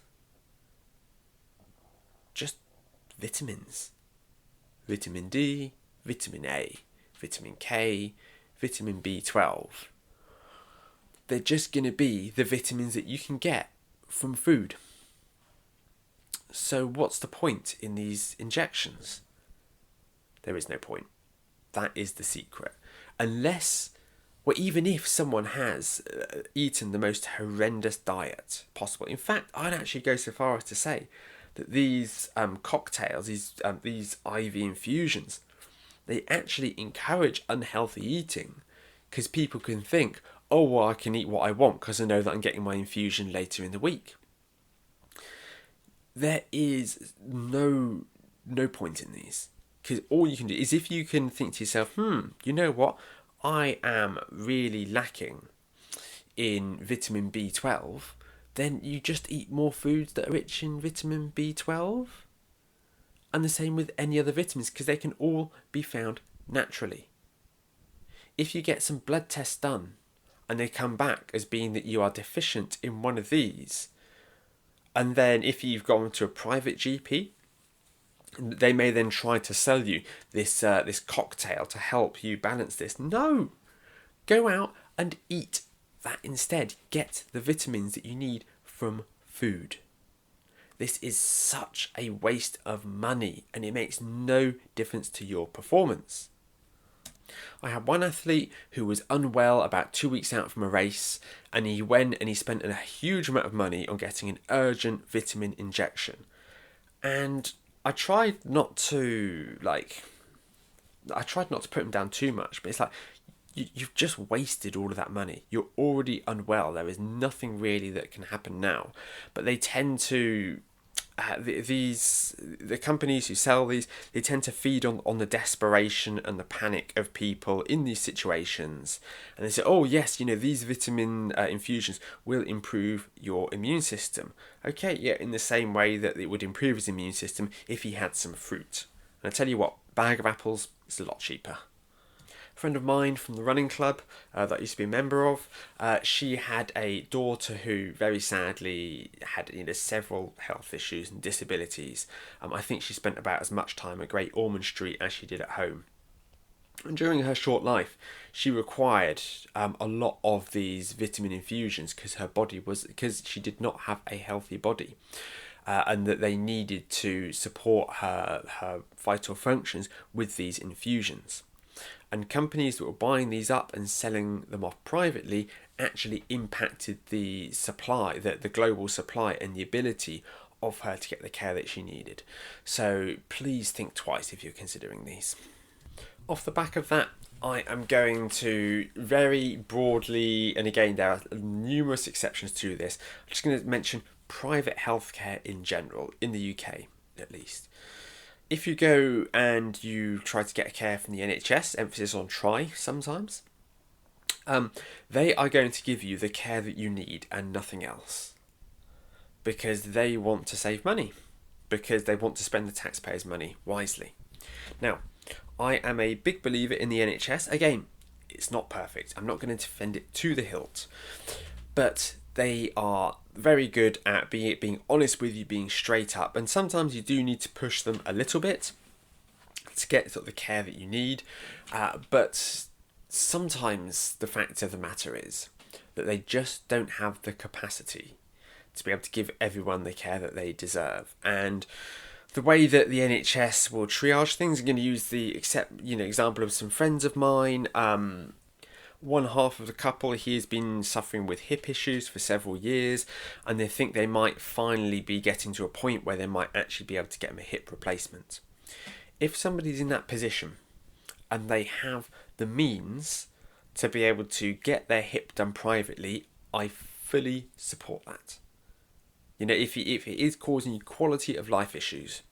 Just vitamins. Vitamin D, vitamin A, vitamin K, vitamin B12. They're just going to be the vitamins that you can get from food. So what's the point in these injections? There is no point. That is the secret. Unless, or even if someone has eaten the most horrendous diet possible. In fact, I'd actually go so far as to say that these cocktails, these IV infusions, they actually encourage unhealthy eating, because people can think, oh, well, I can eat what I want because I know that I'm getting my infusion later in the week. There is no point in these, because all you can do is, if you can think to yourself, you know what, I am really lacking in vitamin B12, then you just eat more foods that are rich in vitamin B12. And the same with any other vitamins, because they can all be found naturally. If you get some blood tests done and they come back as being that you are deficient in one of these, and then if you've gone to a private GP, they may then try to sell you this cocktail to help you balance this. No! Go out and eat that instead. Get the vitamins that you need from food. This is such a waste of money, and it makes no difference to your performance. I had one athlete who was unwell about 2 weeks out from a race, and he went and he spent a huge amount of money on getting an urgent vitamin injection. And I tried not to put him down too much, but it's like, you've just wasted all of that money. You're already unwell. There is nothing really that can happen now. But they tend to, the companies who sell these, they tend to feed on the desperation and the panic of people in these situations. And they say, oh yes, these vitamin infusions will improve your immune system. Okay, yeah, in the same way that it would improve his immune system if he had some fruit. And I tell you what, bag of apples is a lot cheaper. A friend of mine from the running club that I used to be a member of, she had a daughter who very sadly had several health issues and disabilities. I think she spent about as much time at Great Ormond Street as she did at home. And during her short life, she required a lot of these vitamin infusions because she did not have a healthy body. And that they needed to support her vital functions with these infusions. And companies that were buying these up and selling them off privately actually impacted the supply, the global supply, and the ability of her to get the care that she needed. So please think twice if you're considering these. Off the back of that, I am going to very broadly, and again there are numerous exceptions to this, I'm just going to mention private healthcare in general, in the UK at least. If you go and you try to get care from the NHS, emphasis on try sometimes, they are going to give you the care that you need and nothing else. Because they want to save money. Because they want to spend the taxpayers' money wisely. Now, I am a big believer in the NHS. Again, it's not perfect. I'm not going to defend it to the hilt. But they are very good at being honest with you, being straight up. And sometimes you do need to push them a little bit to get sort of the care that you need. But sometimes the fact of the matter is that they just don't have the capacity to be able to give everyone the care that they deserve. And the way that the NHS will triage things, I'm going to use the example of some friends of mine. One half of the couple, he has been suffering with hip issues for several years, and they think they might finally be getting to a point where they might actually be able to get him a hip replacement. If somebody's in that position and they have the means to be able to get their hip done privately, I fully support that. If it is causing you quality of life issues,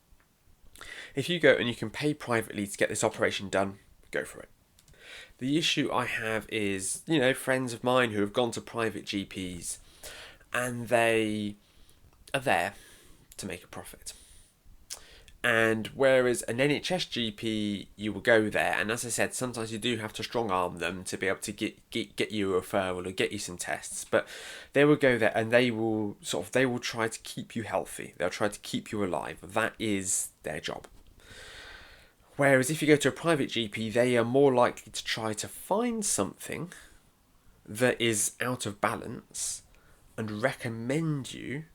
if you go and you can pay privately to get this operation done, go for it. The issue I have is, friends of mine who have gone to private GPs and they are there to make a profit. And whereas an NHS GP, you will go there, and as I said, sometimes you do have to strong arm them to be able to get you a referral or get you some tests. But they will go there and they will try to keep you healthy. They'll try to keep you alive. That is their job. Whereas if you go to a private GP, they are more likely to try to find something that is out of balance and recommend you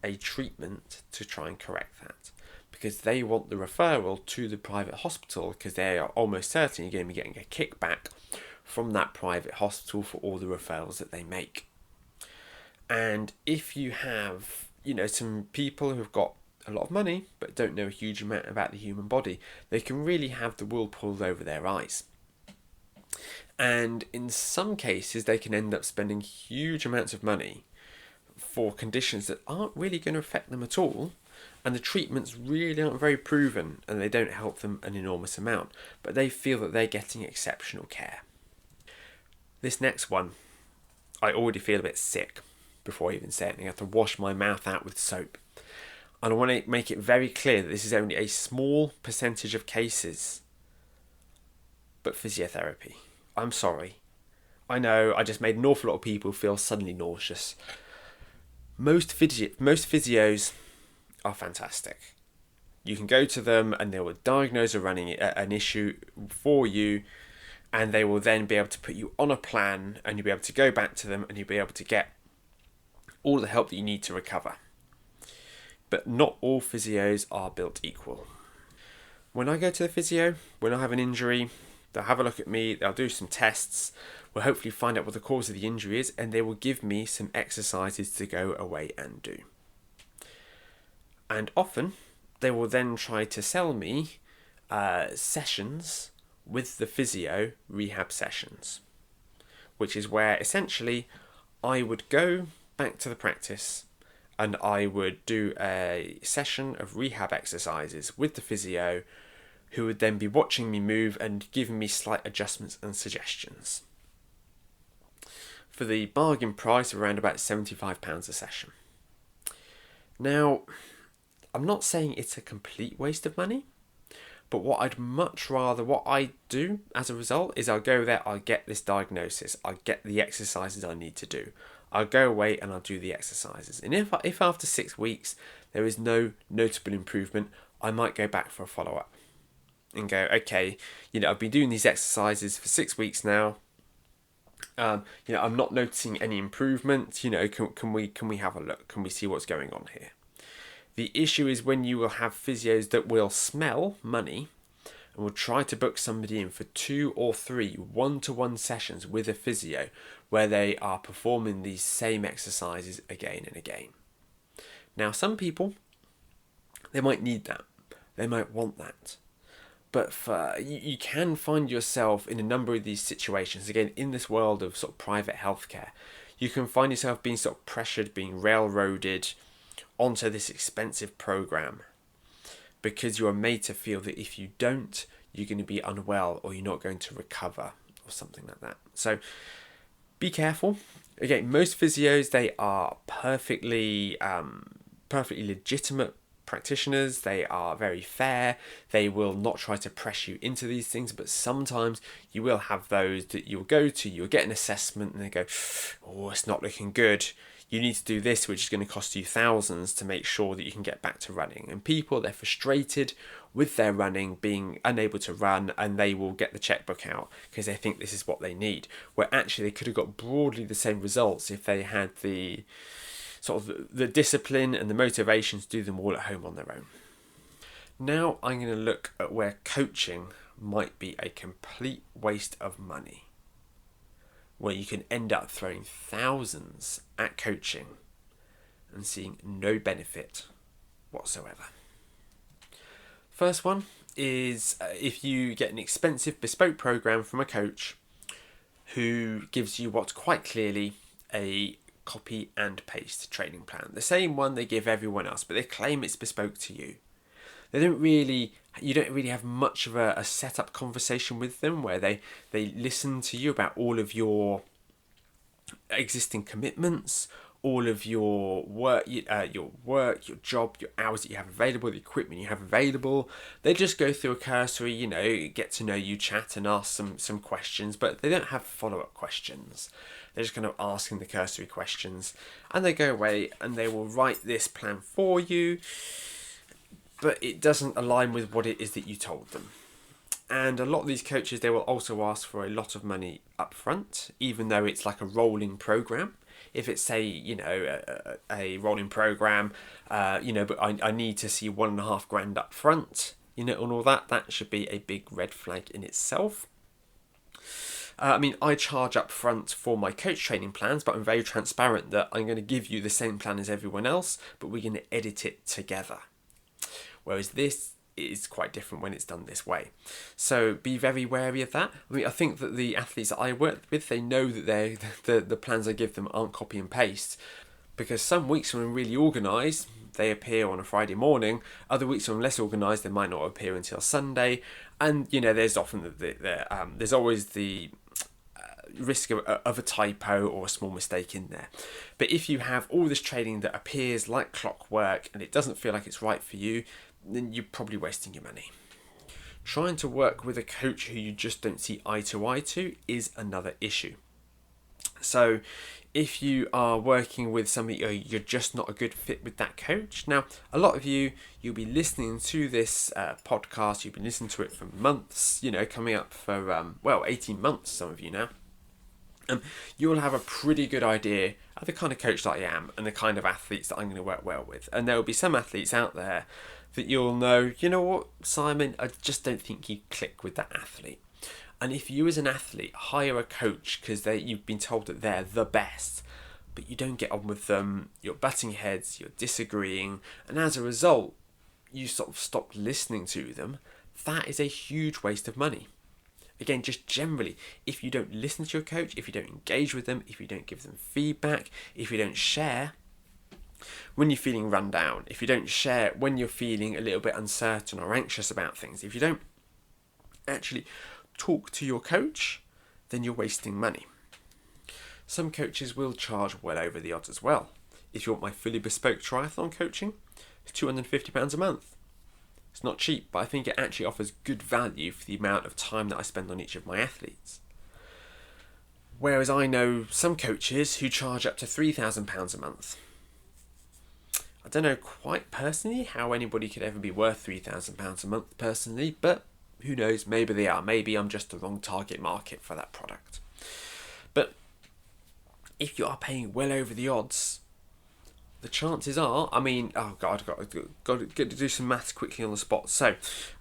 a treatment to try and correct that. Because they want the referral to the private hospital, because they are almost certain you're going to be getting a kickback from that private hospital for all the referrals that they make. And if you have, some people who've got a lot of money but don't know a huge amount about the human body, they can really have the wool pulled over their eyes. And in some cases, they can end up spending huge amounts of money for conditions that aren't really going to affect them at all. And the treatments really aren't very proven and they don't help them an enormous amount. But they feel that they're getting exceptional care. This next one, I already feel a bit sick before I even say it. I have to wash my mouth out with soap. And I want to make it very clear that this is only a small percentage of cases. But physiotherapy. I'm sorry. I know I just made an awful lot of people feel suddenly nauseous. Most physios are fantastic. You can go to them and they will diagnose an issue for you, and they will then be able to put you on a plan, and you'll be able to go back to them and you'll be able to get all the help that you need to recover. But not all physios are built equal. When I go to the physio, when I have an injury, they'll have a look at me, they'll do some tests, we'll hopefully find out what the cause of the injury is, and they will give me some exercises to go away and do. And often, they will then try to sell me sessions with the physio, rehab sessions. Which is where, essentially, I would go back to the practice and I would do a session of rehab exercises with the physio, who would then be watching me move and giving me slight adjustments and suggestions. For the bargain price of around about £75 a session. Now, I'm not saying it's a complete waste of money, but what I do as a result is I'll go there, I'll get this diagnosis, I'll get the exercises I need to do. I'll go away and I'll do the exercises. And if after 6 weeks there is no notable improvement, I might go back for a follow-up and go, okay, I've been doing these exercises for 6 weeks now. I'm not noticing any improvement. Can we have a look? Can we see what's going on here? The issue is when you will have physios that will smell money and will try to book somebody in for 2 or 3 one-to-one sessions with a physio where they are performing these same exercises again and again. Now, some people They might need that. They might want that. But you can find yourself in a number of these situations, again, in this world of sort of private healthcare. You can find yourself being sort of pressured, being railroaded onto this expensive program because you are made to feel that if you don't, you're going to be unwell or you're not going to recover or something like that. So be careful. Again, most physios, they are perfectly legitimate practitioners. They are very fair. They will not try to press you into these things, but sometimes you will have those that you'll go to, you'll get an assessment and they go, oh, it's not looking good. You need to do this, which is going to cost you thousands to make sure that you can get back to running. And people, they're frustrated with their running, being unable to run, and they will get the checkbook out because they think this is what they need. Where actually they could have got broadly the same results if they had the sort of the discipline and the motivation to do them all at home on their own. Now I'm going to look at where coaching might be a complete waste of money, where you can end up throwing thousands at coaching and seeing no benefit whatsoever. First one is if you get an expensive bespoke program from a coach who gives you what's quite clearly a copy and paste training plan, the same one they give everyone else, but they claim it's bespoke to you. You don't really have much of a set-up conversation with them where they listen to you about all of your existing commitments, all of your work, your job, your hours that you have available, the equipment you have available. They just go through a cursory, get to know you, chat and ask some questions, but they don't have follow-up questions. They're just kind of asking the cursory questions, and they go away and they will write this plan for you, but it doesn't align with what it is that you told them. And a lot of these coaches, they will also ask for a lot of money up front, even though it's like a rolling program. If it's a rolling program, but I need to see $1,500 up front, and all that should be a big red flag in itself. I charge up front for my coach training plans, but I'm very transparent that I'm going to give you the same plan as everyone else, but we're going to edit it together. Whereas this is quite different when it's done this way. So be very wary of that. I think that the athletes that I work with, they know that the plans I give them aren't copy and paste, because some weeks when I'm really organised, they appear on a Friday morning. Other weeks when I'm less organised, they might not appear until Sunday. And there's often there's always the risk of a typo or a small mistake in there. But if you have all this training that appears like clockwork and it doesn't feel like it's right for you, then you're probably wasting your money. Trying to work with a coach who you just don't see eye to eye to is another issue. So if you are working with somebody, you're just not a good fit with that coach. Now, a lot of you'll be listening to this podcast, you've been listening to it for months, coming up for, 18 months, some of you now. You will have a pretty good idea of the kind of coach that I am and the kind of athletes that I'm going to work well with. And there will be some athletes out there that you'll know, you know what, Simon, I just don't think you click with that athlete. And if you as an athlete hire a coach because you've been told that they're the best, but you don't get on with them, you're butting heads, you're disagreeing, and as a result, you sort of stop listening to them, that is a huge waste of money. Again, just generally, if you don't listen to your coach, if you don't engage with them, if you don't give them feedback, if you don't share when you're feeling run down, if you don't share when you're feeling a little bit uncertain or anxious about things, if you don't actually talk to your coach, then you're wasting money. Some coaches will charge well over the odds as well. If you want my fully bespoke triathlon coaching, it's £250 a month. It's not cheap, but I think it actually offers good value for the amount of time that I spend on each of my athletes. Whereas I know some coaches who charge up to £3,000 a month. I don't know quite personally how anybody could ever be worth £3,000 a month personally, but who knows, maybe they are. Maybe I'm just the wrong target market for that product. But if you are paying well over the odds, the chances are, I've got to do some maths quickly on the spot. So,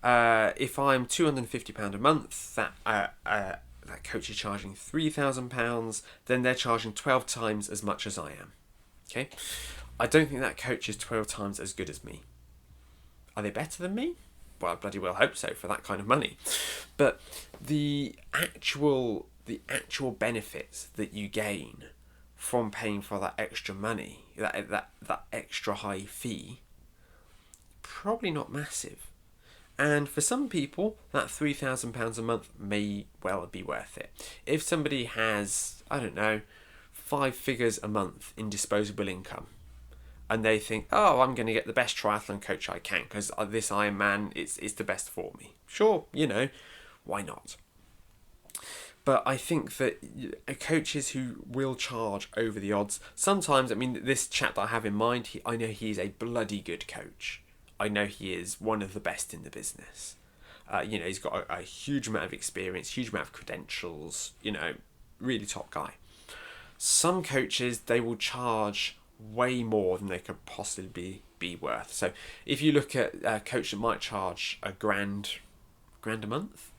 if I'm £250 a month, that coach is charging £3,000, then they're charging 12 times as much as I am. Okay, I don't think that coach is 12 times as good as me. Are they better than me? Well, I bloody well hope so for that kind of money. But the actual benefits that you gain from paying for that extra money, that extra high fee, probably not massive. And for some people, that £3,000 a month may well be worth it. If somebody has, I don't know, 5 figures a month in disposable income, and they think, oh, I'm going to get the best triathlon coach I can because this Ironman is the best for me. Sure, why not? But I think that coaches who will charge over the odds, sometimes, this chap that I have in mind, I know he is a bloody good coach. I know he is one of the best in the business. He's got a huge amount of experience, huge amount of credentials, really top guy. Some coaches, they will charge way more than they could possibly be worth. So if you look at a coach that might charge £1,000 a month,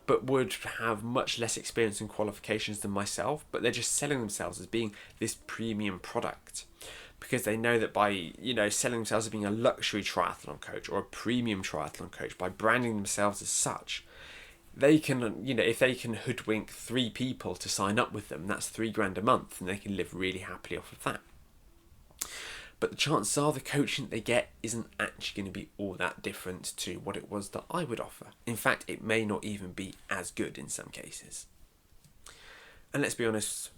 but would have much less experience and qualifications than myself, but they're just selling themselves as being this premium product because they know that by selling themselves as being a luxury triathlon coach or a premium triathlon coach, by branding themselves as such, they can, if they can hoodwink 3 people to sign up with them, that's £3,000 a month, and they can live really happily off of that. But the chances are the coaching that they get isn't actually going to be all that different to what it was that I would offer. In fact, it may not even be as good in some cases. And let's be honest,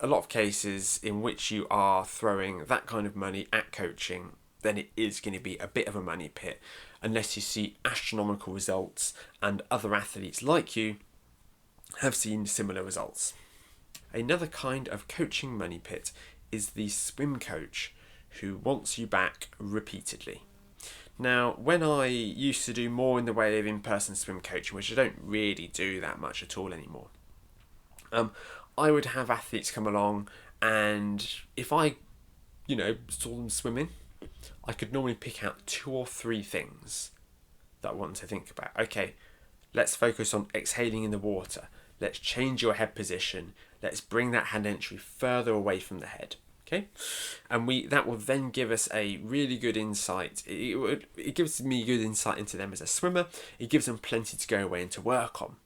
a lot of cases in which you are throwing that kind of money at coaching, then it is going to be a bit of a money pit unless you see astronomical results and other athletes like you have seen similar results. Another kind of coaching money pit is the swim coach who wants you back repeatedly. Now, when I used to do more in the way of in-person swim coaching, which I don't really do that much at all anymore, I would have athletes come along, and if I, saw them swimming, I could normally pick out 2 or 3 things that I want to think about. Okay, let's focus on exhaling in the water. Let's change your head position. Let's bring that hand entry further away from the head. Okay, and that will then give us a really good insight. It gives me good insight into them as a swimmer. It gives them plenty to go away and to work on.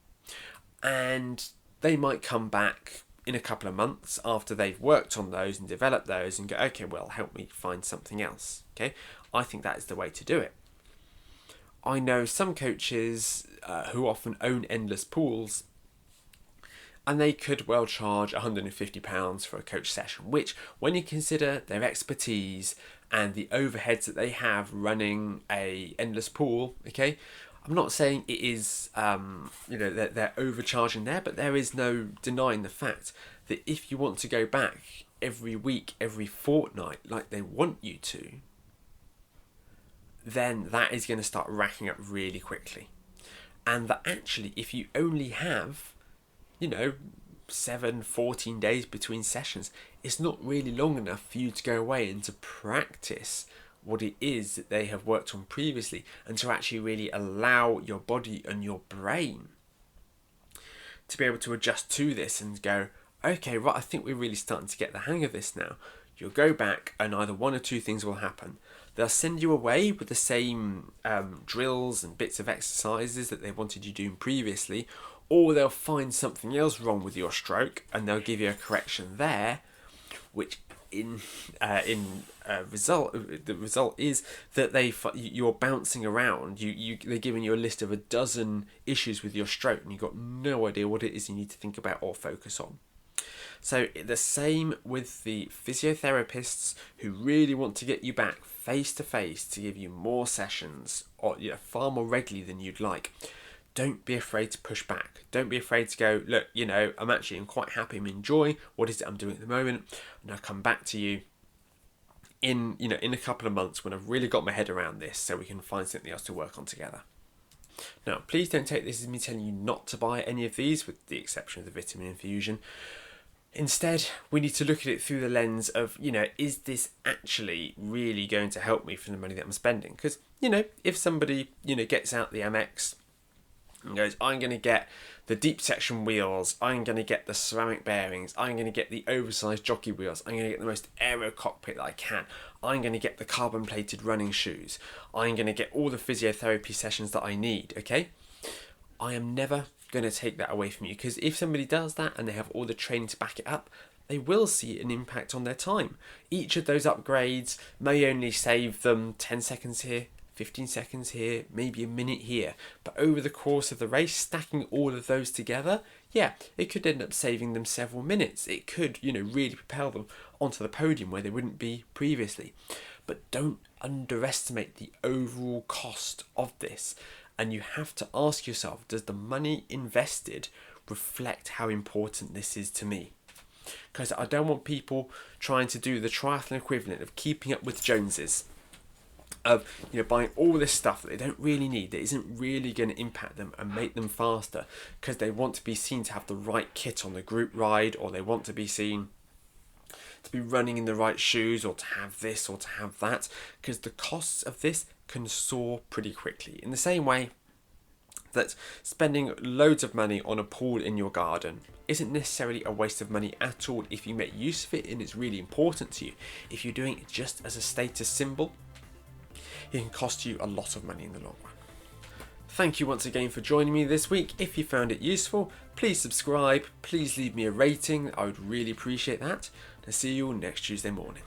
And they might come back in a couple of months after they've worked on those and developed those and go, okay, well, help me find something else. Okay, I think that is the way to do it. I know some coaches who often own endless pools, and they could well charge £150 for a coach session, which, when you consider their expertise and the overheads that they have running a endless pool, okay, I'm not saying it is, they're overcharging there, but there is no denying the fact that if you want to go back every week, every fortnight, like they want you to, then that is going to start racking up really quickly. And that actually, if you only have 14 days between sessions, it's not really long enough for you to go away and to practice what it is that they have worked on previously, and to actually really allow your body and your brain to be able to adjust to this and go, okay, right, I think we're really starting to get the hang of this now. You'll go back and either 1 or 2 things will happen. They'll send you away with the same drills and bits of exercises that they wanted you doing previously, or they'll find something else wrong with your stroke and they'll give you a correction there, which the result is that you're bouncing around. They're giving you a list of a dozen issues with your stroke, and you've got no idea what it is you need to think about or focus on. So the same with the physiotherapists who really want to get you back face to face to give you more sessions, or far more regularly than you'd like. Don't be afraid to push back. Don't be afraid to go, look, I'm quite happy, I'm enjoying what is it I'm doing at the moment, and I'll come back to you in a couple of months when I've really got my head around this, so we can find something else to work on together. Now, please don't take this as me telling you not to buy any of these, with the exception of the vitamin infusion. Instead, we need to look at it through the lens of, is this actually really going to help me for the money that I'm spending? Because, if somebody, gets out the Amex and goes, I'm going to get the deep section wheels, I'm going to get the ceramic bearings, I'm going to get the oversized jockey wheels, I'm going to get the most aero cockpit that I can, I'm going to get the carbon plated running shoes, I'm going to get all the physiotherapy sessions that I need, okay? I am never going to take that away from you, because if somebody does that and they have all the training to back it up, they will see an impact on their time. Each of those upgrades may only save them 10 seconds here, 15 seconds here, maybe a minute here. But over the course of the race, stacking all of those together, yeah, it could end up saving them several minutes. It could, really propel them onto the podium where they wouldn't be previously. But don't underestimate the overall cost of this. And you have to ask yourself, does the money invested reflect how important this is to me? Because I don't want people trying to do the triathlon equivalent of keeping up with Joneses, of buying all this stuff that they don't really need, that isn't really going to impact them and make them faster, because they want to be seen to have the right kit on the group ride, or they want to be seen to be running in the right shoes, or to have this or to have that, because the costs of this can soar pretty quickly. In the same way that spending loads of money on a pool in your garden isn't necessarily a waste of money at all if you make use of it and it's really important to you. If you're doing it just as a status symbol, it can cost you a lot of money in the long run. Thank you once again for joining me this week. If you found it useful, please subscribe, please leave me a rating, I would really appreciate that. And I'll see you all next Tuesday morning.